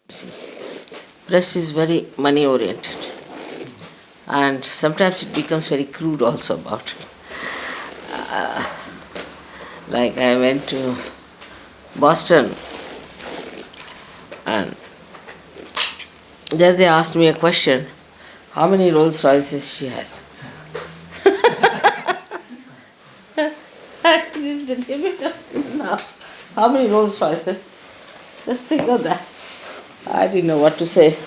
See, press is very money oriented, and sometimes it becomes very crude also about it. Like I went to Boston, and there they asked me a question, how many Rolls Royces she has. This is the limit of now. How many Rolls Royces? Just think of that. I didn't know what to say.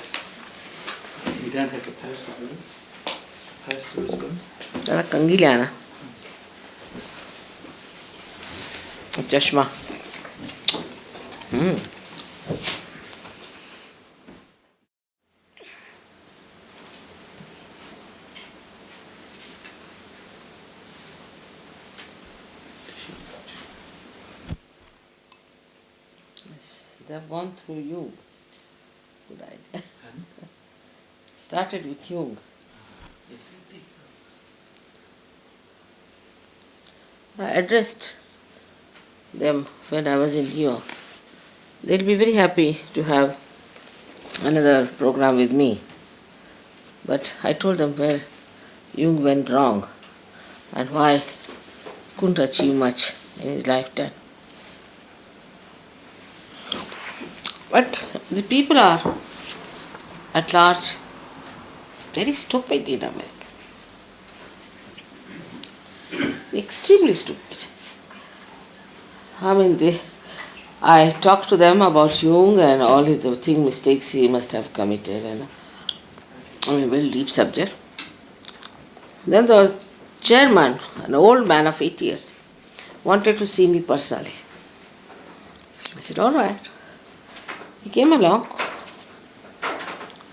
You don't have to post it, really. Post it is good. जरा कंगी ले आना चश्मा They have gone through Jung. Good idea. Started with Jung. I addressed them when I was in New York. They'll be very happy to have another program with me. But I told them where Jung went wrong and why he couldn't achieve much in his lifetime. But the people are at large very stupid in America. Extremely stupid. I mean, I talked to them about Jung and all the mistakes he must have committed, and a very deep subject. Then the chairman, an old man of 80 years, wanted to see me personally. I said, all right. He came along,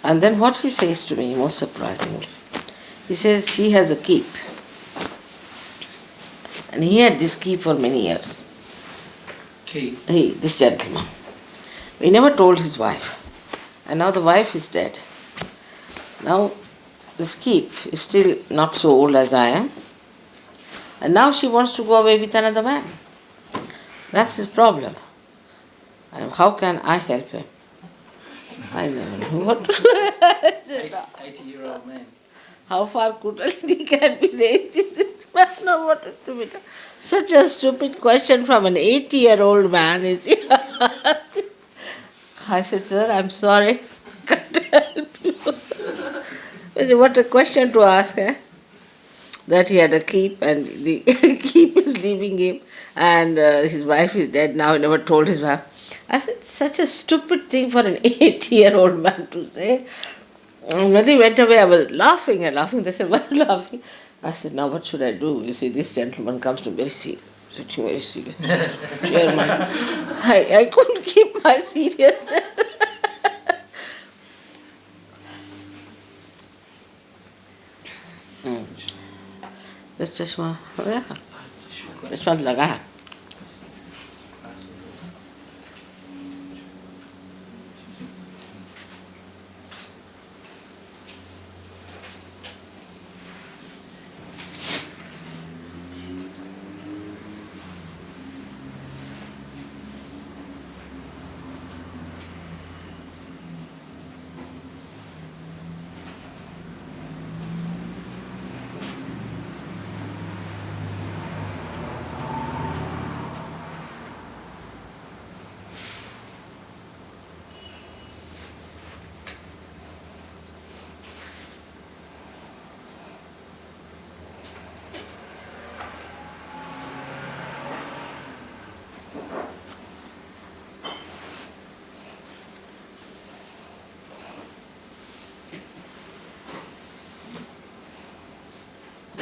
and then what he says to me, most surprisingly, he says he has a keep. And he had this keep for many years. This gentleman. He never told his wife. And now the wife is dead. Now this keep is still not so old as I am. And now she wants to go away with another man. That's his problem. And how can I help him? I never know what to do. 80-year-old man. How far Kundalini can be raised in this man or what is to be done? Such a stupid question from an 80-year-old man. Is I said, sir, I'm sorry. I can't help you. I said, what a question to ask, eh? That he had a keep and the keep is leaving him and his wife is dead now. He never told his wife. I said, such a stupid thing for an 80-year-old man to say. And when he went away, I was laughing and laughing. They said, why are you laughing? I said, now what should I do? You see, this gentleman comes to very serious. Sitting very serious. Chairman. I couldn't keep my seriousness. This chashma, yeah. Chashma laga hai.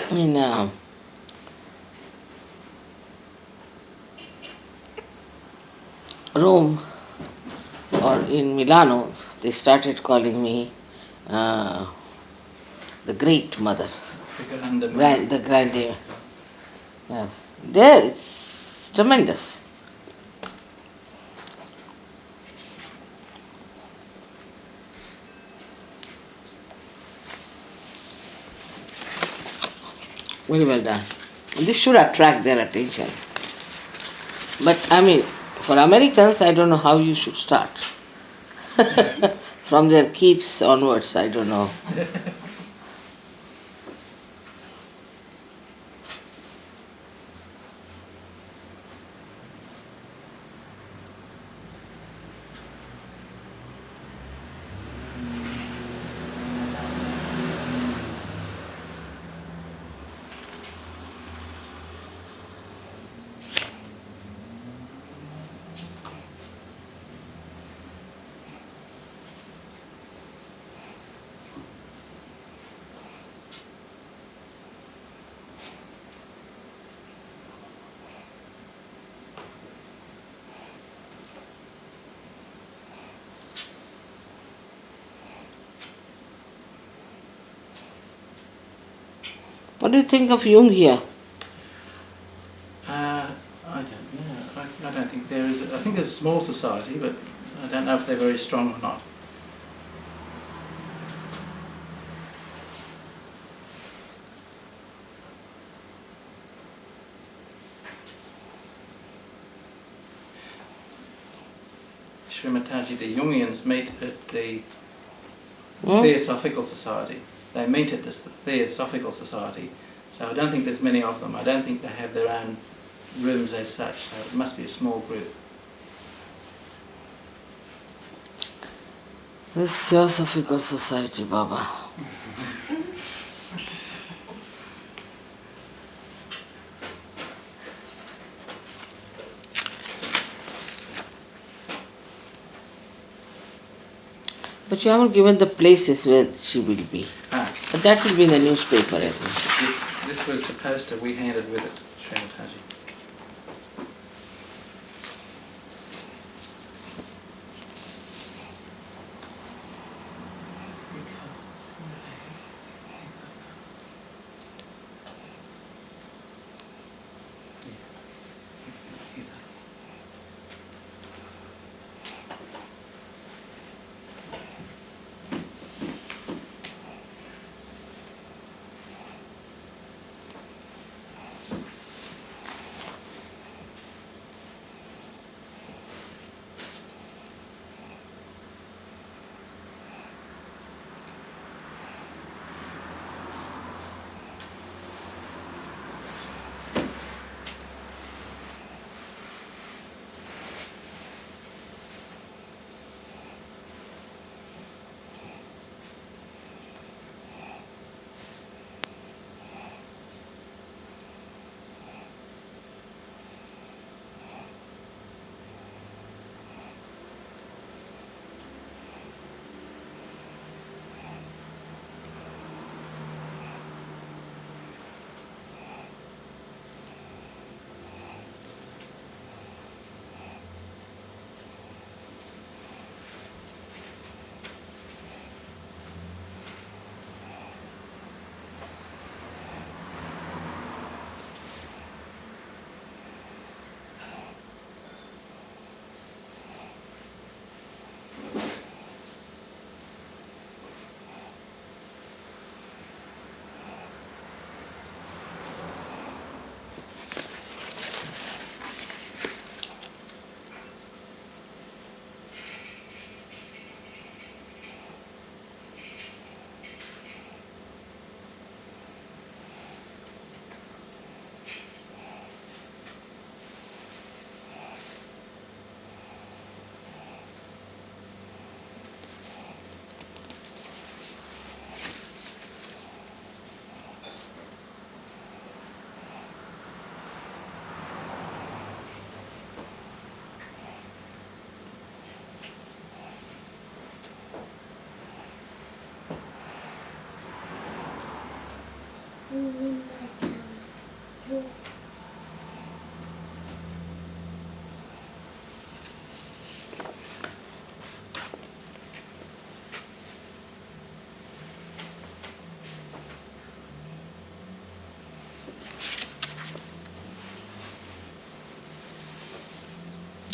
In Rome or in Milano, they started calling me the Great Mother, the Grande. Yes, there it's tremendous. Very well done. This should attract their attention. But I mean, for Americans, I don't know how you should start. From their keeps onwards, I don't know. What do you think of Jung here? I don't know. I don't think there is. I think there's a small society, but I don't know if they're very strong or not. Srimataji, the Jungians meet at the Theosophical Society. They meet at this Theosophical Society. So I don't think there's many of them. I don't think they have their own rooms as such. So it must be a small group. The Theosophical Society, Baba. But you haven't given the places where she will be. But that will be in the newspaper, isn't it? This was the poster we handed with it, Srimataji.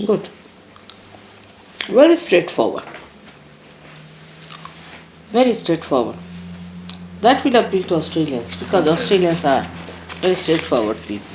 Good. Very straightforward. Very straightforward. That will appeal to Australians because Australians are very straightforward people.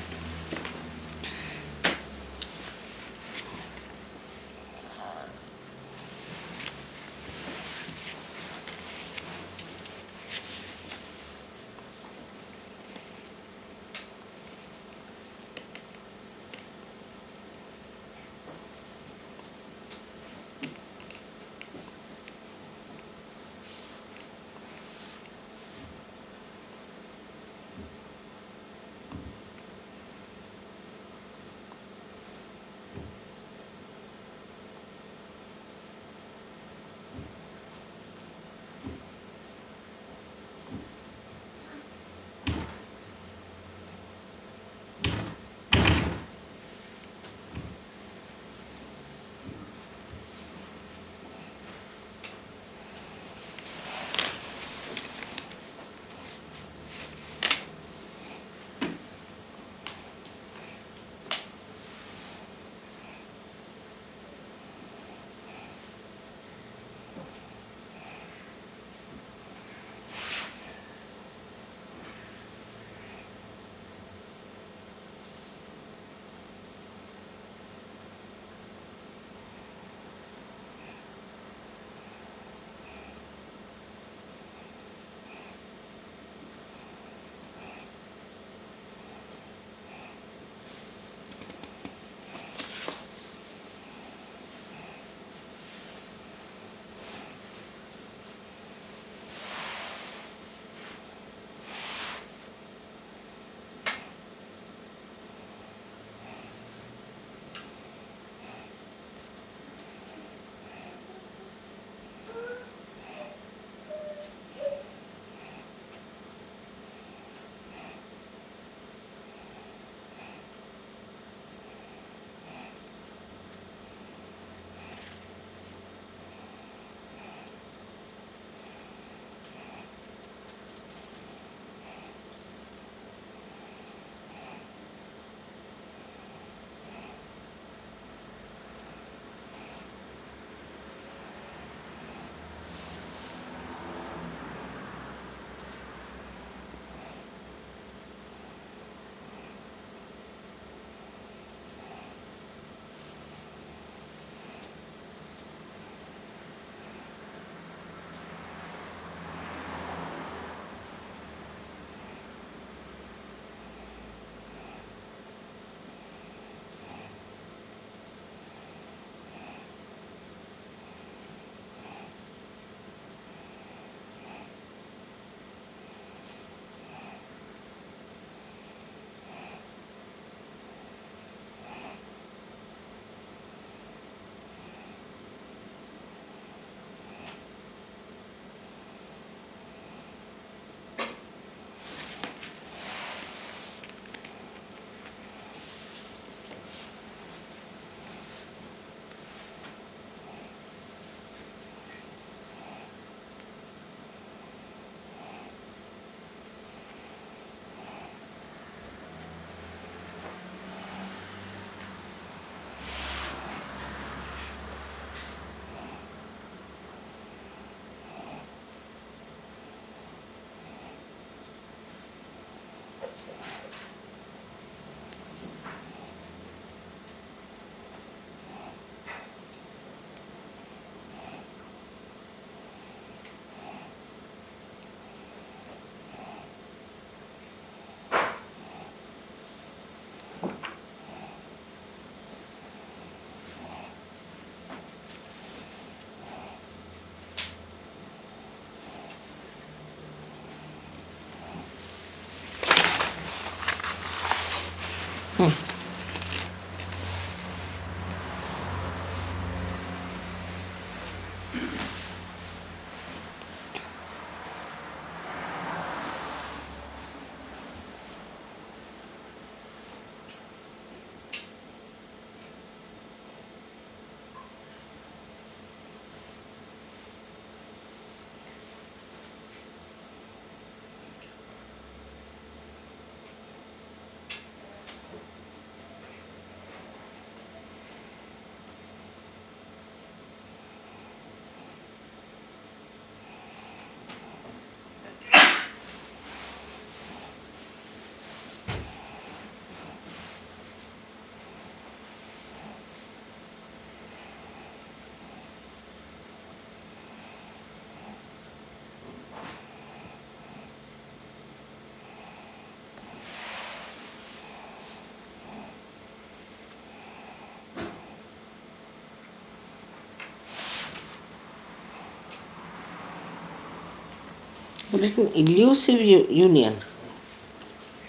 Written elusive union.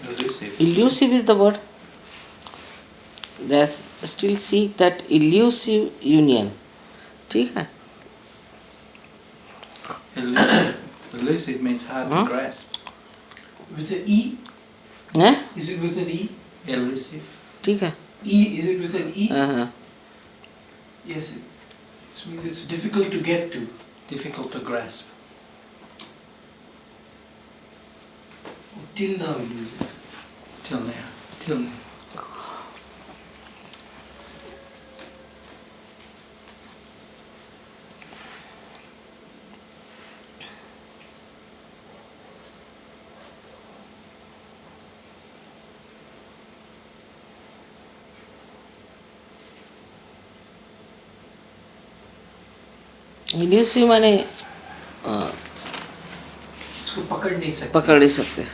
Elusive. Elusive is the word. They still seek that elusive union. ठीक है? Elusive. Elusive means hard Huh? to grasp. With an E? हैं? Is it with an E? Elusive. ठीक है? E, is it with an E? हाँ. Yes, it means it's difficult to get to. Difficult to grasp. Till now we use it. Till now. Till now. Elusive माने इसको पकड़ नहीं सकते. पकड़ नहीं सकते.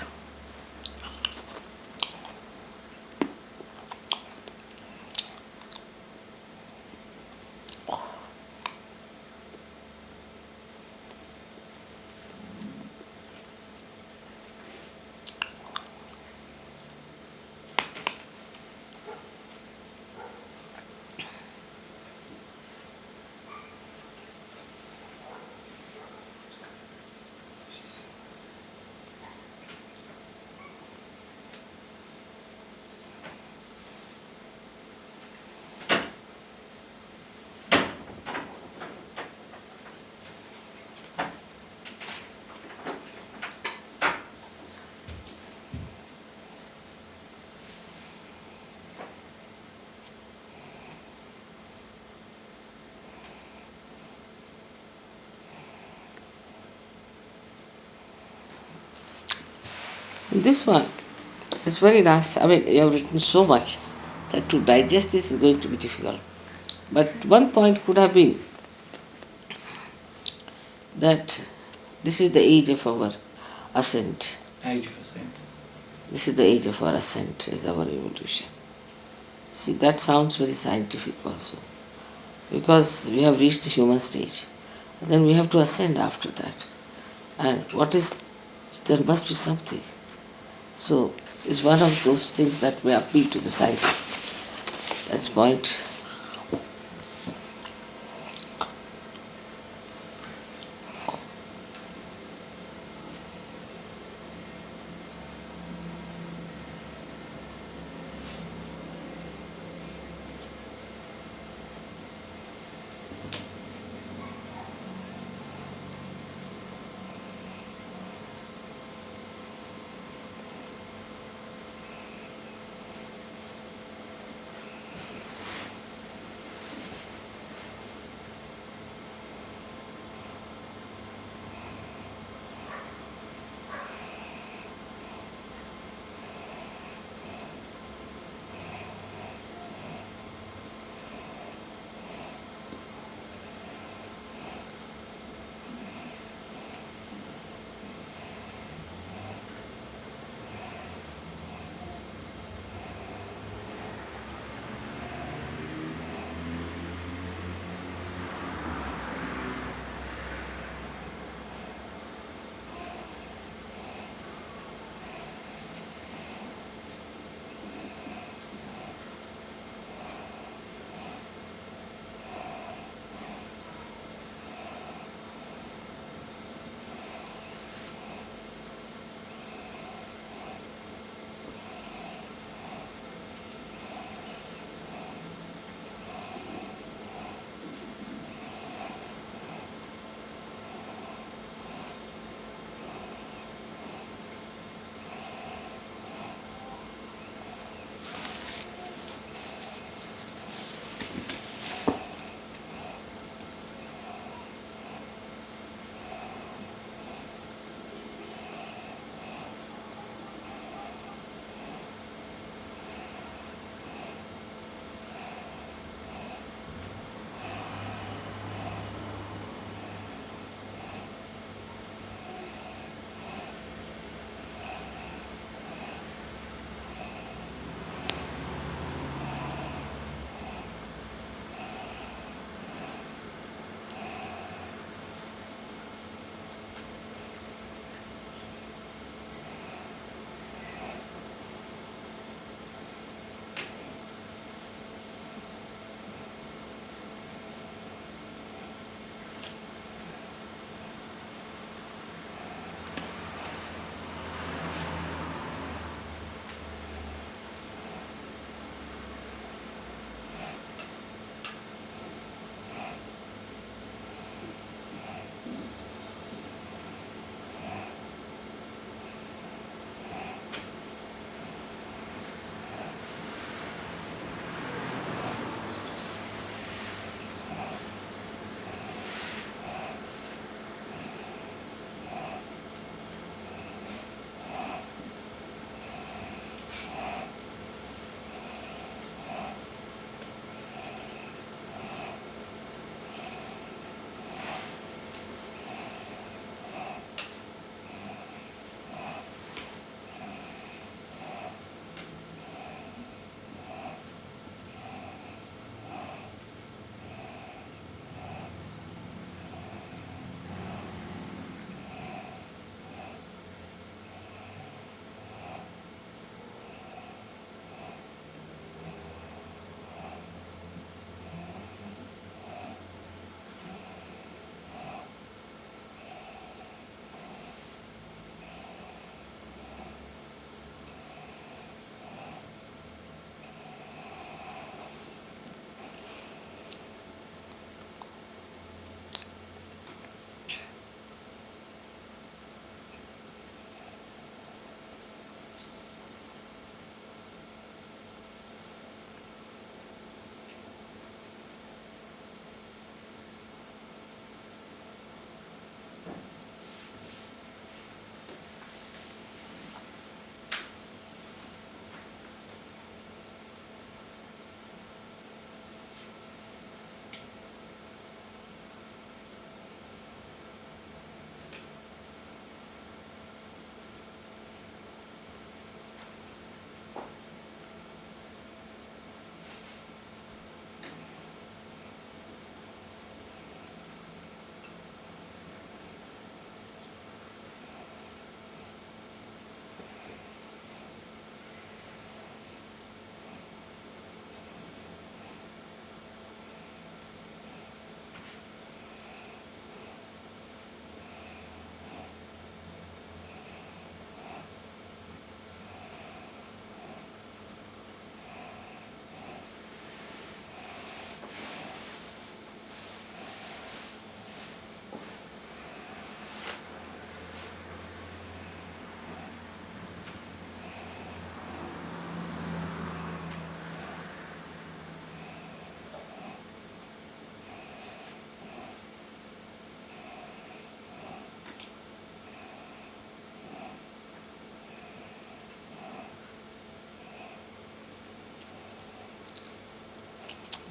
This one is very nice. I mean, you have written so much that to digest this is going to be difficult. But one point could have been that this is the age of our ascent. Age of ascent. This is the age of our ascent, is our evolution. See, that sounds very scientific also. Because we have reached the human stage. And then we have to ascend after that. And there must be something. So, it's one of those things that may appeal to the scientist. That's point.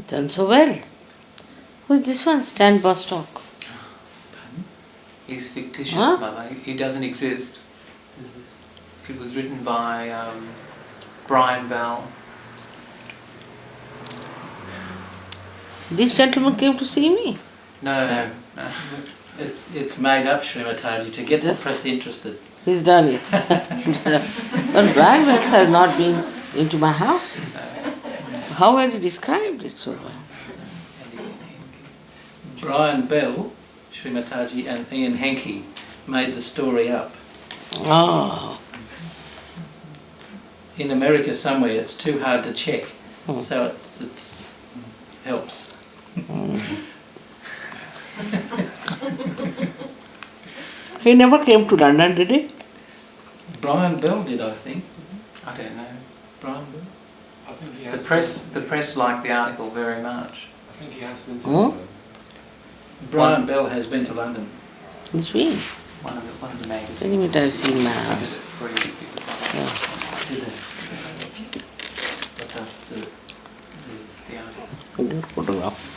Done so well. Who's this one? Stan Bostock. Pardon? He's fictitious, Huh? Mother. He doesn't exist. It was written by Brian Bell. This gentleman came to see me. No. It's made up, Srimataji, to get Yes. the press interested. He's done it himself. But Brian Wells has not been into my house. How has he described it so well? Brian Bell, Srimataji, and Ian Hankey made the story up. Oh. In America somewhere, it's too hard to check, Hmm. so it's helps. He never came to London, did he? Brian Bell did, I think. I don't know. Brian Bell. I think he The has. press liked the article very much. I think he has been to Hmm? London. Brian Bell has been to London. He's been. One of the magazines. Any minute I've seen my house. For you people. Yeah. Did they? But The article. Good photograph.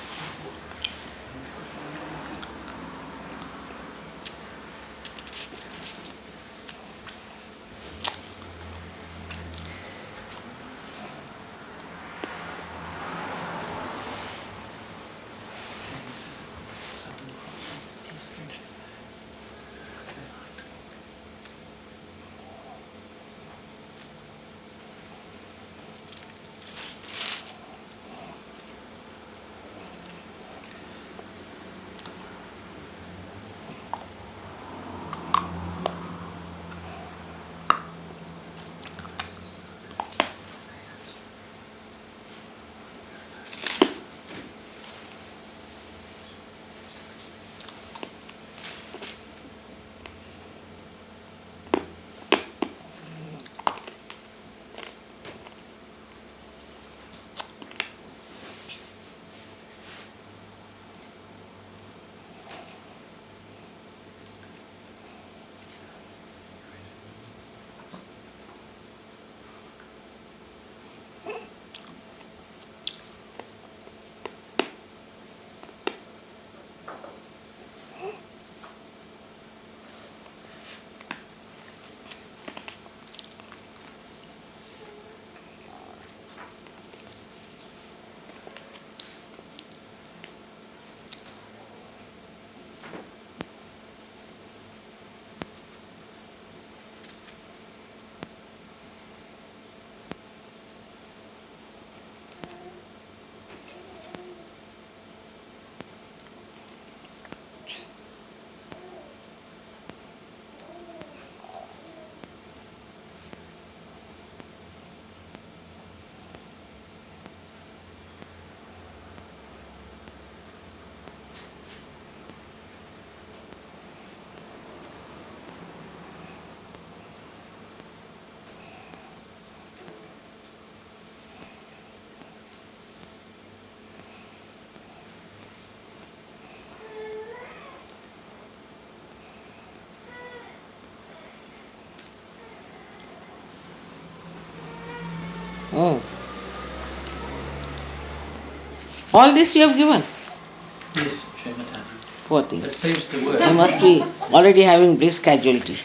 Mm. All this you have given? yes, Srimataji. Poor thing. It seems to They work. must be already having bliss casualty.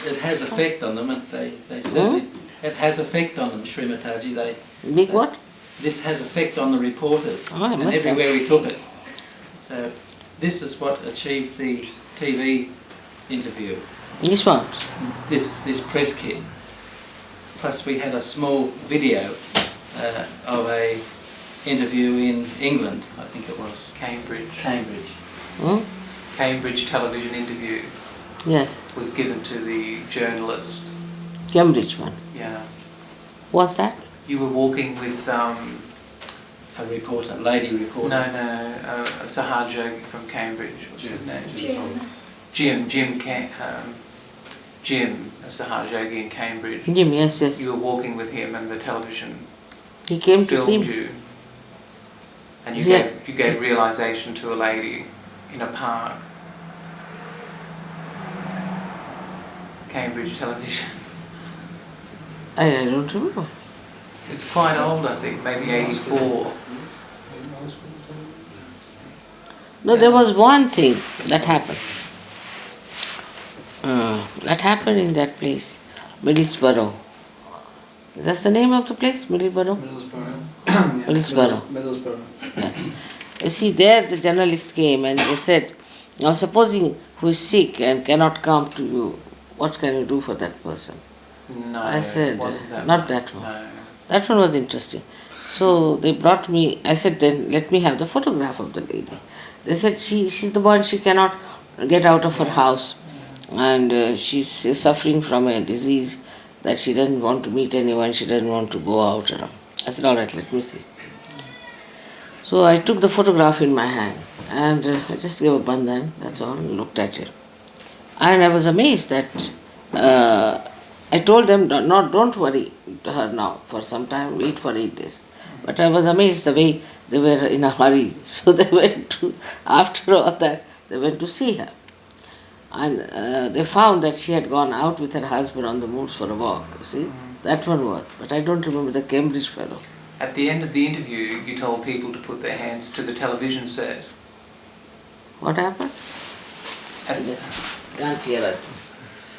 It has effect on them, and they certainly it has effect on them, Srimataji. Big what? This has effect on the reporters, Oh, I and must everywhere we took it. So this is what achieved the TV interview. This one? This press kit. Plus we had a small video of a interview in England, I think it was. Cambridge. Cambridge. Hmm? Cambridge television interview Yes. was given to the journalist. Cambridge one. Yeah. What's that? You were walking with A reporter, lady reporter. Sahar Jogi from Cambridge. What's his name? Jim Thomas. Jim Sahar Jogi in Cambridge. Jim, yes, yes. You were walking with him, and the television He came to see filmed me. you, and you Yeah. gave realization to a lady in a park. Cambridge television. I don't remember. It's quite old, I think, maybe 84. No, there was one thing that happened. That happened in that place, Middlesbrough. That's the name of the place, Middlesbrough? Middlesbrough. Middlesbrough. Middlesbrough. Yeah. You see, there the journalist came and they said, now supposing who is sick and cannot come to you, what can you do for that person? No, I said, it wasn't that not one. that one. No. That one was interesting. So they brought me, I said, then let me have the photograph of the lady. They said, she's the one, she cannot get out of her house and she's suffering from a disease that she doesn't want to meet anyone, she doesn't want to go out. I said, all right, let me see. So I took the photograph in my hand and I just gave a bandhan, that's all, and looked at it. And I was amazed that I told them, don't worry to her now for some time, wait for 8 days. But I was amazed the way they were in a hurry. So they went to, after all that, they went to see her. And they found that she had gone out with her husband on the moors for a walk, you see. That one was, but I don't remember the Cambridge fellow. At the end of the interview, you told people to put their hands to the television set. What happened? At, Can't hear it.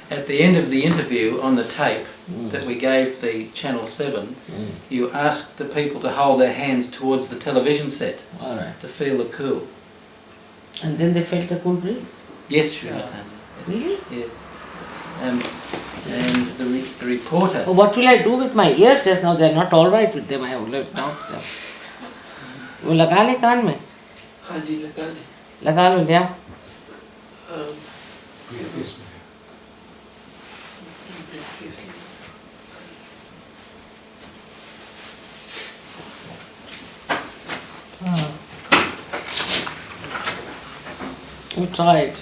At the end of the interview on the tape that we gave the Channel 7, you asked the people to hold their hands towards the television set All right. to feel the cool. And then they felt the cool breeze. Yes, Srimataji. Really? Yes. And the reporter... Oh, what will I do with my ears just now? They are not all right with them. I have left out them. वो लगा ले कान में हाँ जी लगा ले लगा लो लिया We tried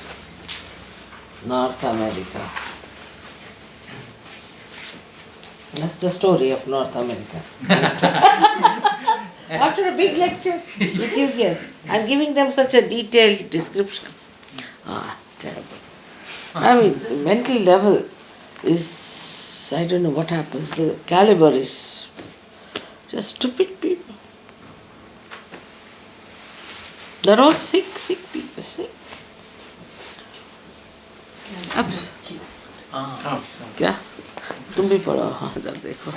North America. That's the story of North America. After a big lecture, you give here, and giving them such a detailed description. Terrible. I mean, the mental level is, I don't know what happens, the caliber is just stupid people. They're all sick people, sick. अब Oh, so क्या तुम भी पढ़ो हाँ इधर देखो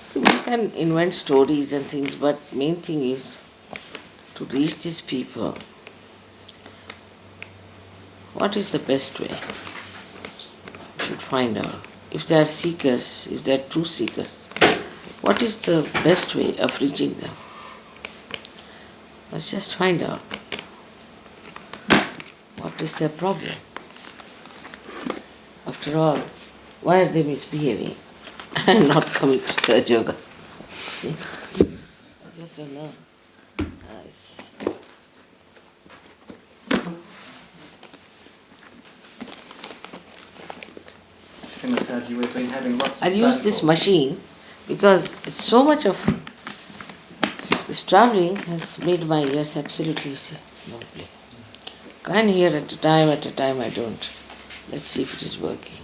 So we can invent stories and things, but main thing is to reach these people. What is the best way? We should find out. If they are seekers, if they are true seekers, what is the best way of reaching them? Let's just find out. What is their problem? After all, why are they misbehaving and not coming to Sahaja Yoga? See? I just don't know. Srimataji, we've been having lots of I use this machine because it's so much of this traveling has made my ears absolutely lovely. Can hear at a time, I don't. Let's see if it is working.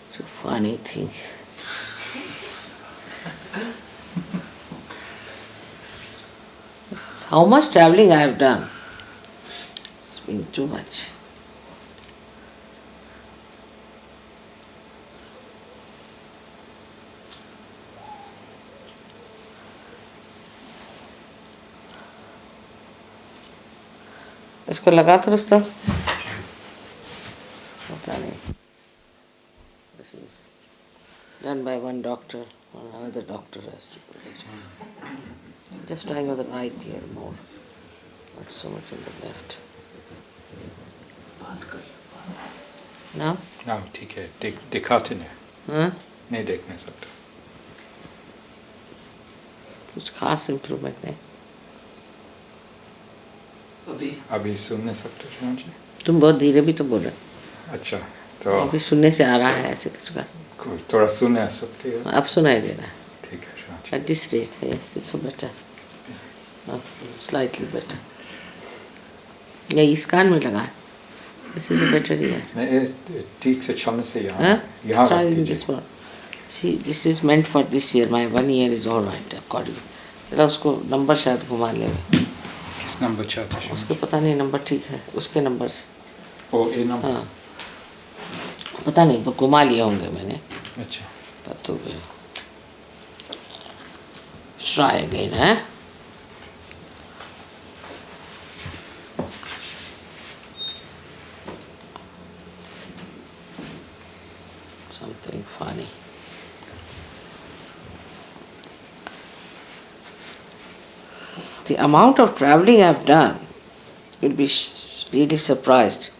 It's a funny thing. How much traveling I have done. It's been too much. इसको लगा तो रुस्तम पता नहीं. This is done by one doctor, another doctor has to do it. Just trying on the right ear more, not so much on the left. Now? हाँ ठीक है दिखाते नहीं Huh? नहीं देख नहीं सकते कुछ खास इम्प्रूवमेंट नहीं. अभी सुन नहीं सकते श्रीमान जी तुम बहुत धीरे भी तो बोल रहे अच्छा हो. तो अभी सुनने से आ रहा है ऐसे कुछ का. थोड़ा सुन सकते हो अब सुनाई दे रहा है. ठीक है श्रीमान जी At this rate, yes, it's so better. Slightly better. ये इस कान में लगा है. This is a better ear. नहीं ठीक से चलने से यहाँ Huh? यहाँ Try रख with दीजिए this one. See, this is meant for this ear. My one ear is all right according. जरा उसको नंबर शायद घुमा ले. किस नंबर चाहते हैं उसको पता नहीं नंबर ठीक है. उसके नंबर से. ओ ए नंबर हाँ. पता नहीं वो घुमा लिए होंगे मैंने. अच्छा पर तो try again, huh? Something funny. The amount of traveling I've done, you'll be really surprised.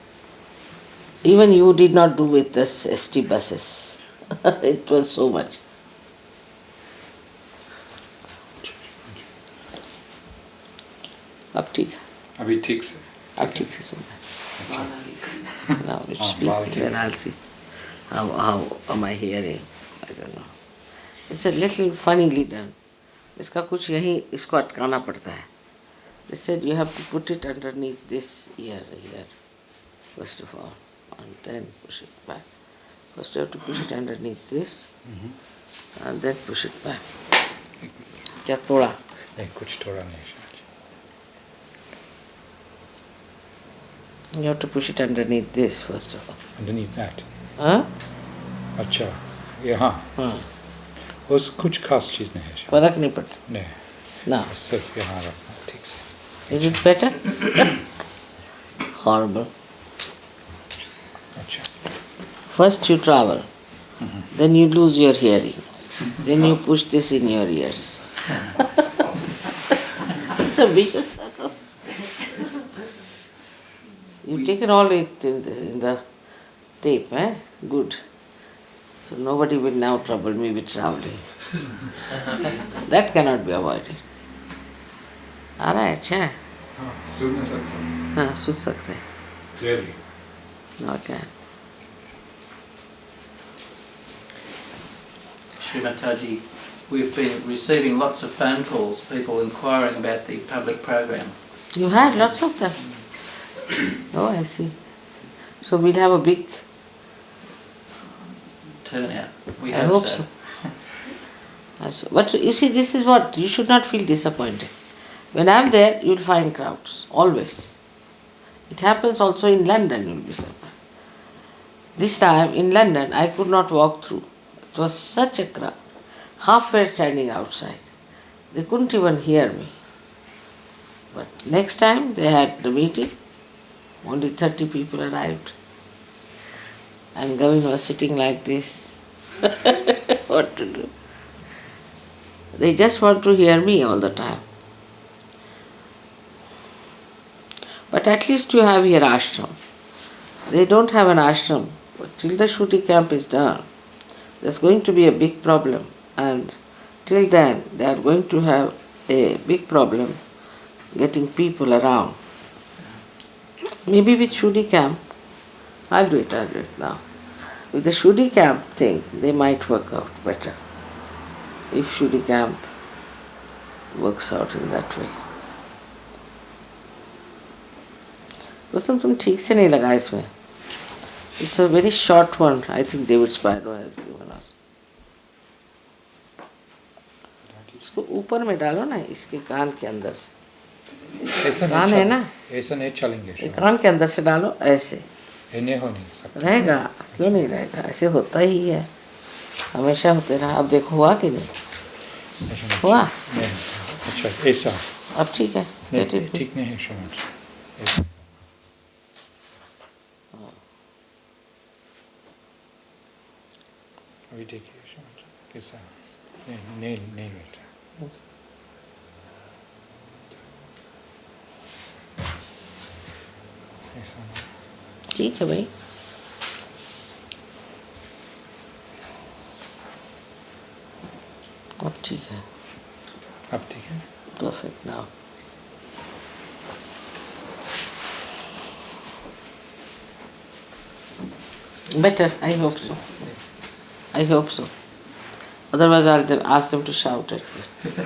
Even you did not do with the ST buses. It was so much. अब ठीक है. अभी ठीक से अब ठीक से सुन रहा है. Now it's हाँ, speak, बाल ठीक then है. I'll see how am I hearing. I don't know. It's a little funnily done. इसका कुछ यहीं इसको अटकाना पड़ता है. They said you have to put it underneath this ear here, first of all, and then push it back. First you have to push it underneath this, and then push it back. क्या तोड़ा? नहीं कुछ थोड़ा नहीं श्रीमान जी You have to push it underneath this first of all. underneath that Huh? अच्छा यहाँ हाँ. उस कुछ खास चीज़ नहीं है श्रीमान फर्क नहीं पड़ता. नहीं ना. सिर्फ यहाँ रखना ठीक से Is it better? Horrible. अच्छा First you travel, then you lose your hearing, then you push this in your ears. It's a vicious circle. You've taken all it in the tape, eh? Good. So nobody will now trouble me with traveling. That cannot be avoided. आ रहा है अच्छा है. हाँ सुन नहीं सकते हाँ सुन सकते हैं. clearly Okay. Shri Mataji, we've been receiving lots of phone calls, people inquiring about the public program. You had lots of them. Oh, I see. So we'll have a big. Turnout. We I hope hope so. so. But you see, this is what you should not feel disappointed. When I'm there, you'll find crowds always. It happens also in London. You'll be surprised. This time in London, I could not walk through. It was such a crowd. Half were standing outside. They couldn't even hear me. But next time they had the meeting, only 30 people arrived. And Gavin was sitting like this. What to do? They just want to hear me all the time. But at least you have your ashram. They don't have an ashram. But till the Shuti camp is done, there's going to be a big problem. And till then, they are going to have a big problem getting people around. Maybe with Shuti camp, I'll do it now. With the Shuti camp thing, they might work out better. If Shuti camp works out in that way. उसमें तुम ठीक से नहीं लगा इसमें. It's a very short one. I think David Spiro has given us. इसको ऊपर में डालो ना इसके कान के अंदर से. ऐसा कान है ना? ऐसा नहीं चलेंगे ये कान के अंदर से डालो ऐसे. ये नहीं हो नहीं सकता रहेगा. क्यों नहीं रहेगा? ऐसे होता ही है. हमेशा होते रहा. अब देखो हुआ कि नहीं? हुआ? नहीं अच्छा ऐसा अब ठीक है. नहीं ठीक नहीं है श्रीमान जी Vidiki, Kisa, name it. ठीक है भाई. अब ठीक है. अब ठीक है. Perfect now. Better, I hope so. I hope so. Otherwise I'll then ask them to shout at me.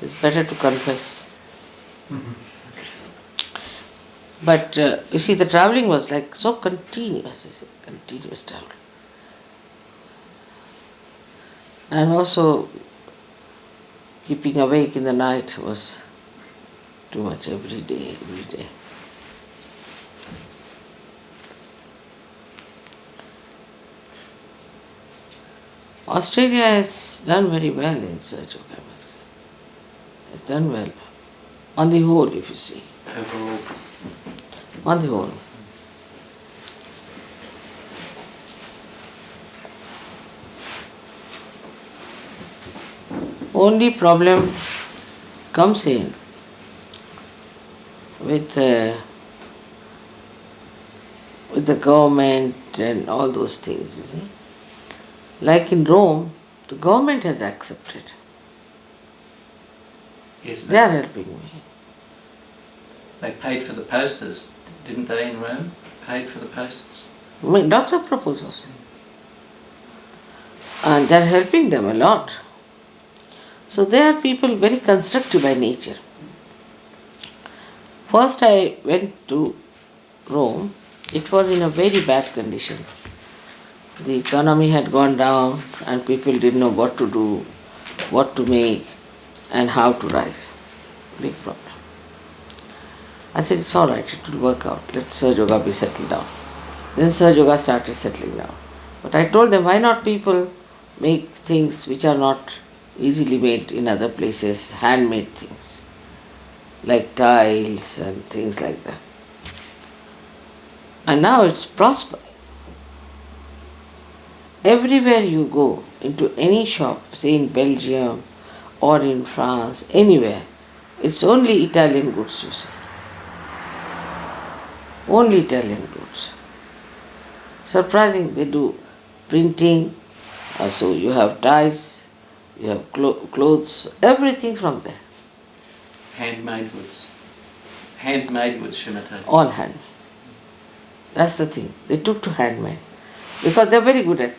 It's better to confess. But you see, the traveling was like so continuous, you see, continuous travel. And also keeping awake in the night was too much every day, every day. Australia has done very well in search of happiness. It's done well. On the whole, if you see. Overall, On the whole. Only problem comes in with the government and all those things, you see. Like in Rome, the government has accepted. yes, They are helping me. they paid for the posters, didn't they, in Rome? Paid for the posters. I mean, lots of proposals. And they are helping them a lot. So they are people very constructive by nature. First I went to Rome, it was in a very bad condition. The economy had gone down and people didn't know what to do, what to make and how to rise. Big problem. I said, it's all right, it will work out. Let Sahaja Yoga be settled down. Then Sahaja Yoga started settling down. But I told them, why not people make things which are not easily made in other places, handmade things, like tiles and things like that. And now it's prospering. Everywhere you go, into any shop, say in Belgium or in France, anywhere, it's only Italian goods you see. Only Italian goods. Surprising, they do printing, so you have ties, you have clothes, everything from there. Handmade goods. Handmade goods, Srimataji. All handmade. That's the thing. They took to handmade. Because they're very good at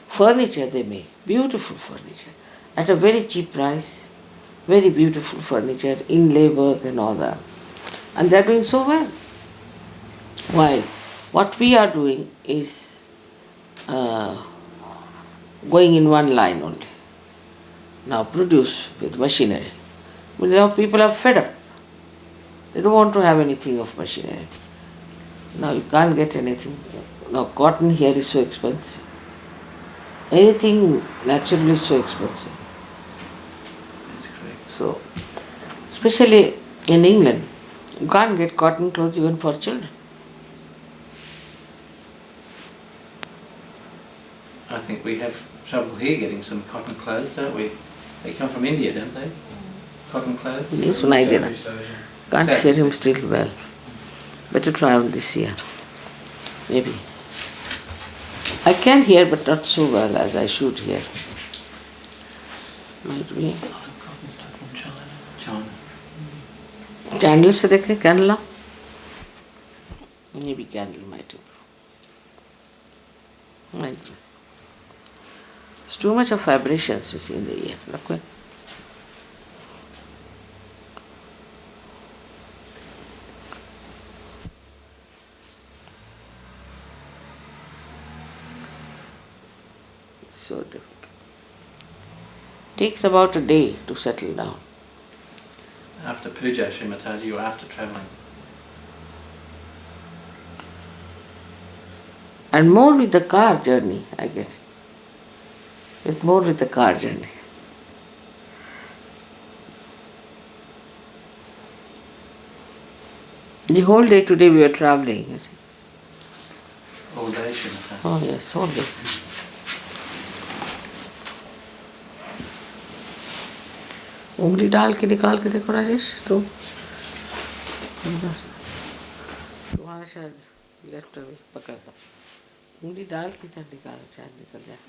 furniture they make, beautiful furniture, at a very cheap price, very beautiful furniture, inlay work and all that. And they're doing so well. While what we are doing is going in one line only. Now produce with machinery. But now people are fed up. They don't want to have anything of machinery. Now you can't get anything. Now cotton here is so expensive. Anything naturally is so expensive. That's correct. So, especially in England, you can't get cotton clothes even for children. I think we have trouble here getting some cotton clothes, don't we? They come from India, don't they? Cotton clothes? He सुनाई देना. Can't hear him still well. Better try on this year. Maybe. I can hear but not so well as I should hear. Might be. A lot of cotton stuff from China. China. Candle से देखें candle. Maybe candle might improve. Might be. It's too much of vibrations you see in the ear. Look well. So difficult. Takes about a day to settle down. After puja, Srimataji, or after travelling? And more with the car journey, I get. With more with the car journey. The whole day today we were travelling, you see. all day, Srimataji. Oh yes, only. उंगली डाल के निकाल के देखो राजेश तुम तुम्हारा शायद left में पकड़ दो उंगली डाल के इधर निकालो शायद निकल जाए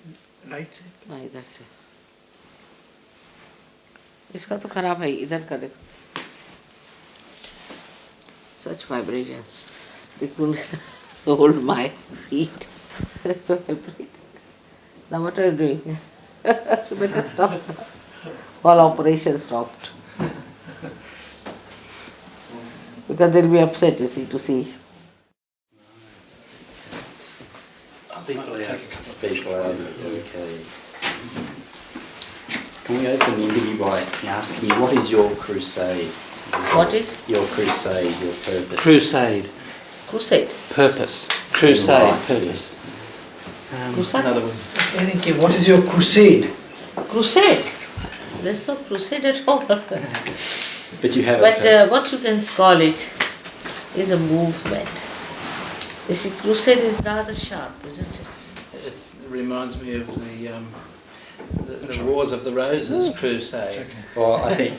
Right side. हाँ इधर से इसका तो खराब है इधर का देखो such vibrations they couldn't hold my feet now what are you doing better stop all operations stopped because they'll be upset you see to see Speak loud. Speak loud. Okay. Can we open the interview by asking you what is your crusade? what is Your crusade, your purpose. Crusade. crusade Purpose. In Crusade. life, Purpose. Crusade? Another one. Okay, thank you. What is your crusade? crusade there's no crusade at all But you have but a what you can call it is a movement. You see, crusade is rather sharp, isn't it? It reminds me of the Wars of the Roses crusade. well, I think,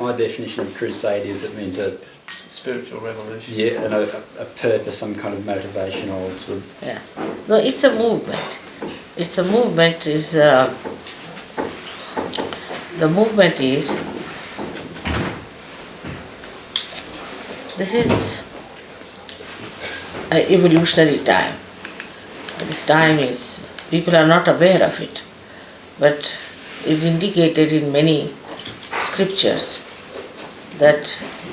my definition of crusade is it means Spiritual revolution. a purpose, some kind of motivational sort of. Yeah. No, it's a movement. It's a movement is the movement is this is an evolutionary time. This time is people are not aware of it, but is indicated in many scriptures that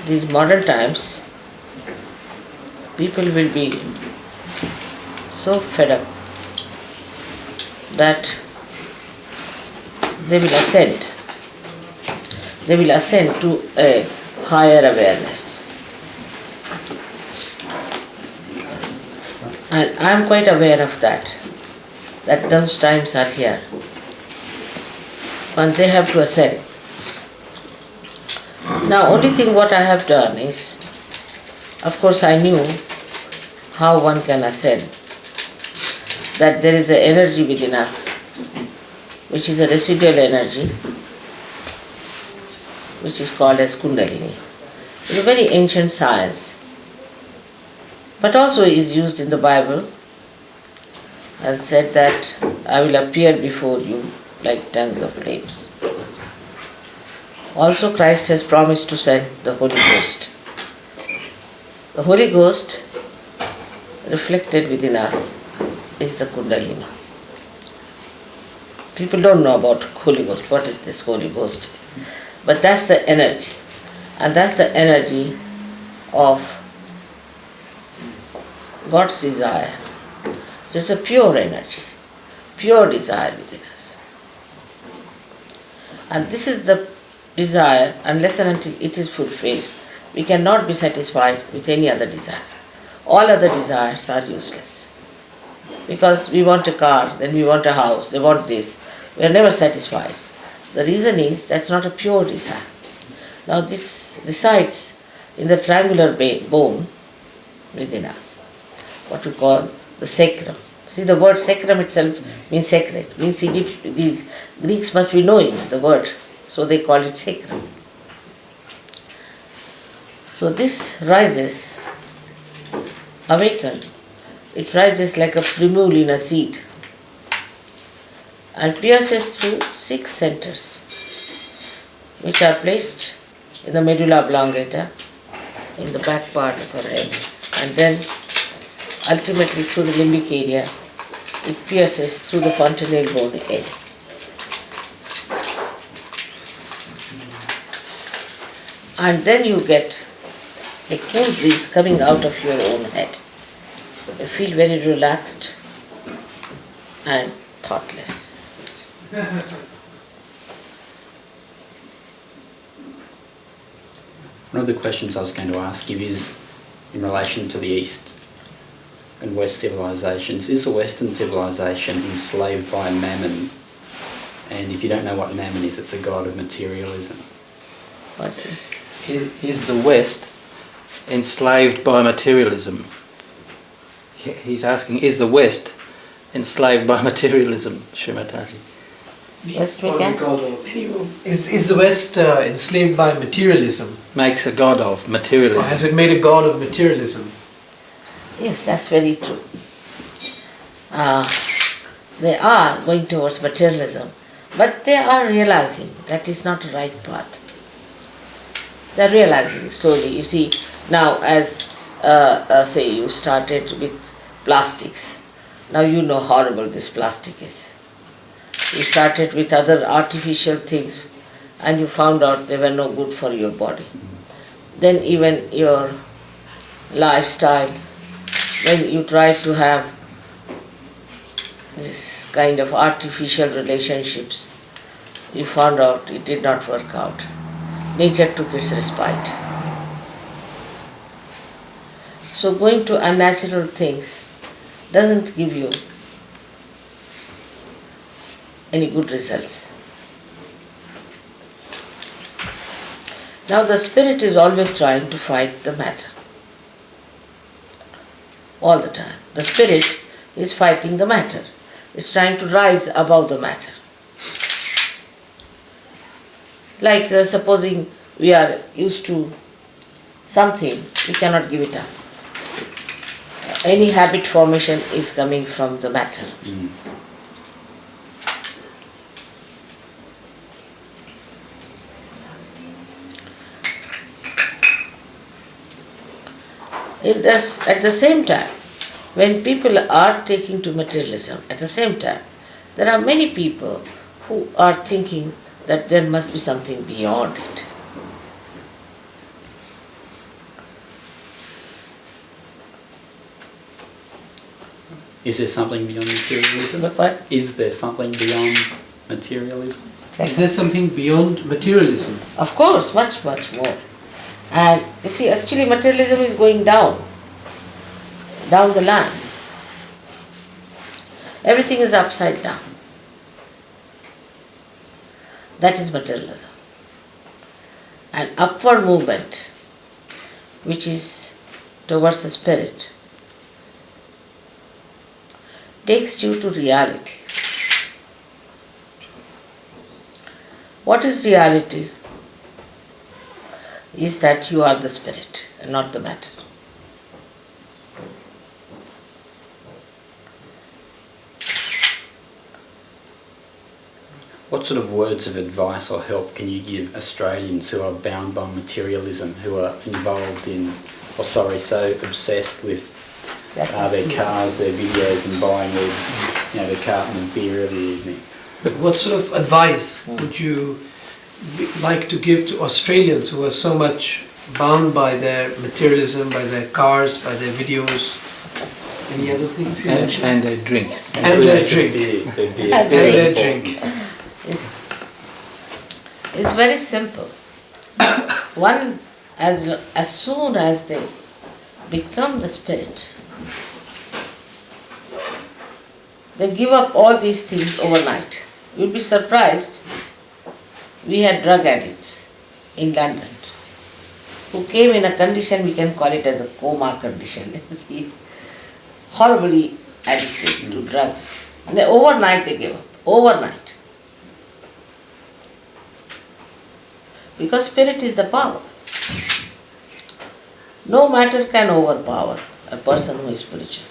these modern times people will be so fed up that they will ascend. They will ascend to a higher awareness. And I am quite aware of that those times are here. And they have to ascend. Now, only thing what I have done is, of course I knew how one can ascend. That there is an energy within us, which is a residual energy, which is called as Kundalini. It's a very ancient science, but also is used in the Bible, and said that I will appear before you like tongues of flames. Also Christ has promised to send the Holy Ghost. The Holy Ghost reflected within us is the Kundalini. People don't know about Holy Ghost. What is this Holy Ghost? But that's the energy. And that's the energy of God's desire. So it's a pure energy, pure desire within us. And this is the desire, unless and until it is fulfilled, we cannot be satisfied with any other desire. All other desires are useless. Because we want a car, then we want a house, they want this. We are never satisfied. The reason is that's not a pure desire. Now this resides in the triangular bone within us, what we call the sacrum. See, the word sacrum itself means sacred, means these Greeks must be knowing the word, so they call it sacrum. So this rises, awakened, it rises like a primule seed and pierces through 6 centers, which are placed in the medulla oblongata, in the back part of her head, and then ultimately through the limbic area, it pierces through the fontanelle bone head. And then you get a cool breeze coming out of your own head. You feel very relaxed and thoughtless. One of the questions I was going to ask you is in relation to the East and West civilizations. Is the Western civilization enslaved by Mammon? And if you don't know what Mammon is, it's a god of materialism. What's it? Is the West enslaved by materialism? He's asking, is the West enslaved by materialism, Srimataji? Yes, we Or can. the god of- Is the West enslaved by materialism? Makes a god of Or materialism. has it made a god of materialism? Yes, that's very true. They are going towards materialism, but they are realizing that is not the right path. They are realizing slowly. You see, now as say you started with plastics, now you know how horrible this plastic is. You started with other artificial things and you found out they were no good for your body. Then even your lifestyle, when you tried to have this kind of artificial relationships, you found out it did not work out. Nature took its respite. So going to unnatural things doesn't give you any good results. Now the spirit is always trying to fight the matter. All the time. The spirit is fighting the matter. It's trying to rise above the matter. Like supposing we are used to something, we cannot give it up. Any habit formation is coming from the matter. At the same time, when people are taking to materialism, at the same time, there are many people who are thinking that there must be something beyond it. Is there something beyond materialism? But what? Is there something beyond materialism? Is there something beyond materialism? Of course, much, much more. And you see, actually materialism is going down the line. Everything is upside down. That is materialism. An upward movement, which is towards the spirit, takes you to reality. What is reality? Is that you are the spirit and not the matter. What sort of words of advice or help can you give Australians who are bound by materialism, who are involved in, so obsessed with their cars, their videos, and buying their carton of beer every evening? What sort of advice would you like to give to Australians who are so much bound by their materialism, by their cars, by their videos? Any other things you mentioned? And they drink. And their drink. Their beer. And their drink. It's very simple. One, as soon as they become the spirit, they give up all these things overnight. You'll be surprised. We had drug addicts in London who came in a condition, we can call it as a coma condition. See, horribly addicted to drugs. And overnight they gave up. Overnight. Because spirit is the power. No matter can overpower a person who is spiritual,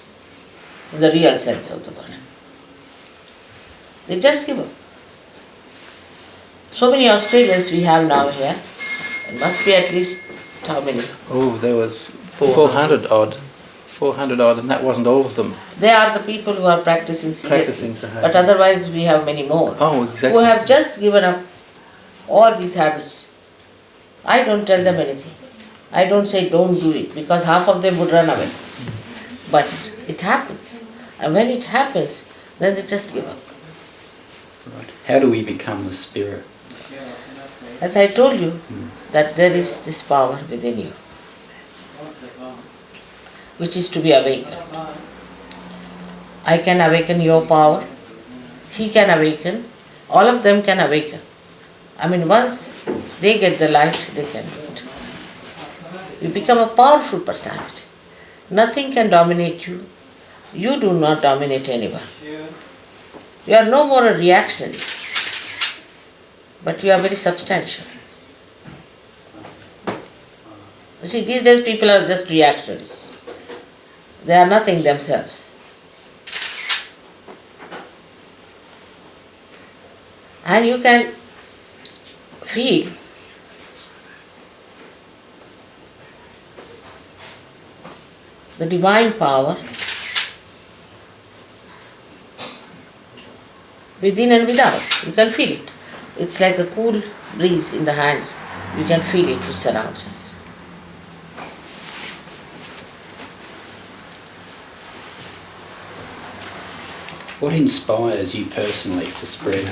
in the real sense of the word. They just give up. So many Australians we have now here. It must be at least how many? Oh, there was 400 odd. 400 odd, and that wasn't all of them. They are the people who are practicing seriously. Practicing Sahaj. But otherwise we have many more. Oh, exactly. Who have just given up all these habits. I don't tell them anything. I don't say don't do it because half of them would run away. But it happens. And when it happens, then they just give up. Right. How do we become the spirit? As I told you, that there is this power within you, which is to be awakened. I can awaken your power, he can awaken, all of them can awaken. I mean, once they get the light, they can do it. You become a powerful personality. Nothing can dominate you, You do not dominate anyone. You are no more a reactionary, but you are very substantial. You see, these days people are just reactionaries. They are nothing themselves. And you can feel the divine power within and without. You can feel it. It's like a cool breeze in the hands. You can feel it which surrounds us. What inspires you personally to spread?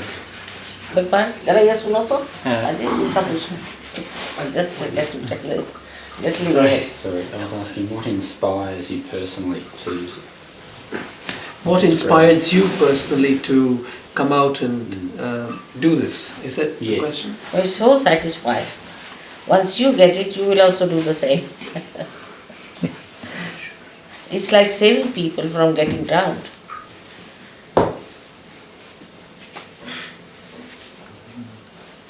Goodbye. Can I yes or no? Yeah. I just get to tell you. Sorry, I was asking what inspires you personally to... What inspires you personally to come out and do this? Is that the Yeah. question? Oh, it's so satisfying. Once you get it, you will also do the same. It's like saving people from getting drowned.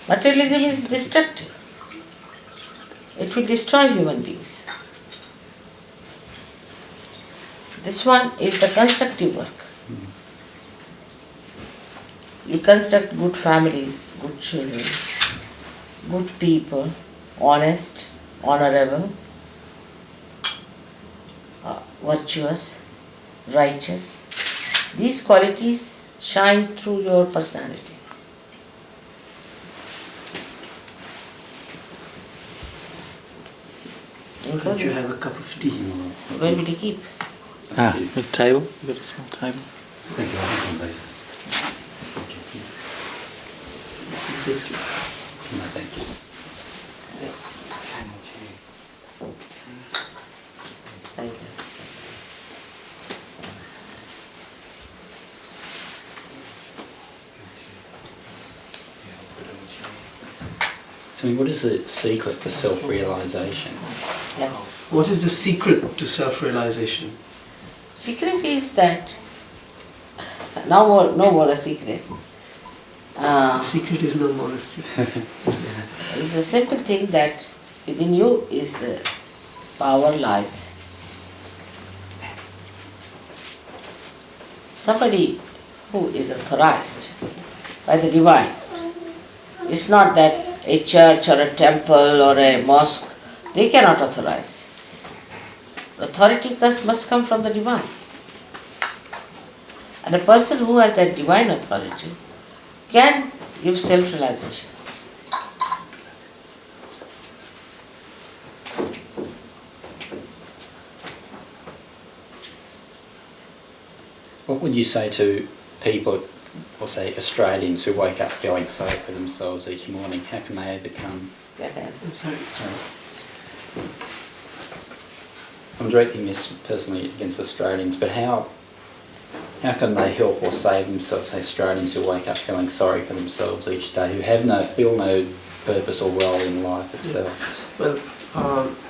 Materialism is destructive. It will destroy human beings. This one is the constructive work. You construct good families, good children, good people, honest, honorable, virtuous, righteous. These qualities shine through your personality. Could you have a cup of tea? Where will you keep? The table. You got a small table. Thank you. Biscuit. No, thank you. Thank you. So what is the secret to self-realisation? Yeah. What is the secret to self-realization? Secret is that no more a secret. Secret is no more a secret. It's a simple thing that within you is the power lies. Somebody who is authorized by the divine. It's not that a church or a temple or a mosque, they cannot authorize. Authority must come from the divine. And a person who has that divine authority can give self-realization. What would you say to people, or say Australians, who wake up feeling sorry for themselves each morning? How can they overcome? I'm sorry. I'm directing this personally against Australians, but how can they help or save themselves, say Australians who wake up feeling sorry for themselves each day, who feel no purpose or role in life itself? Well,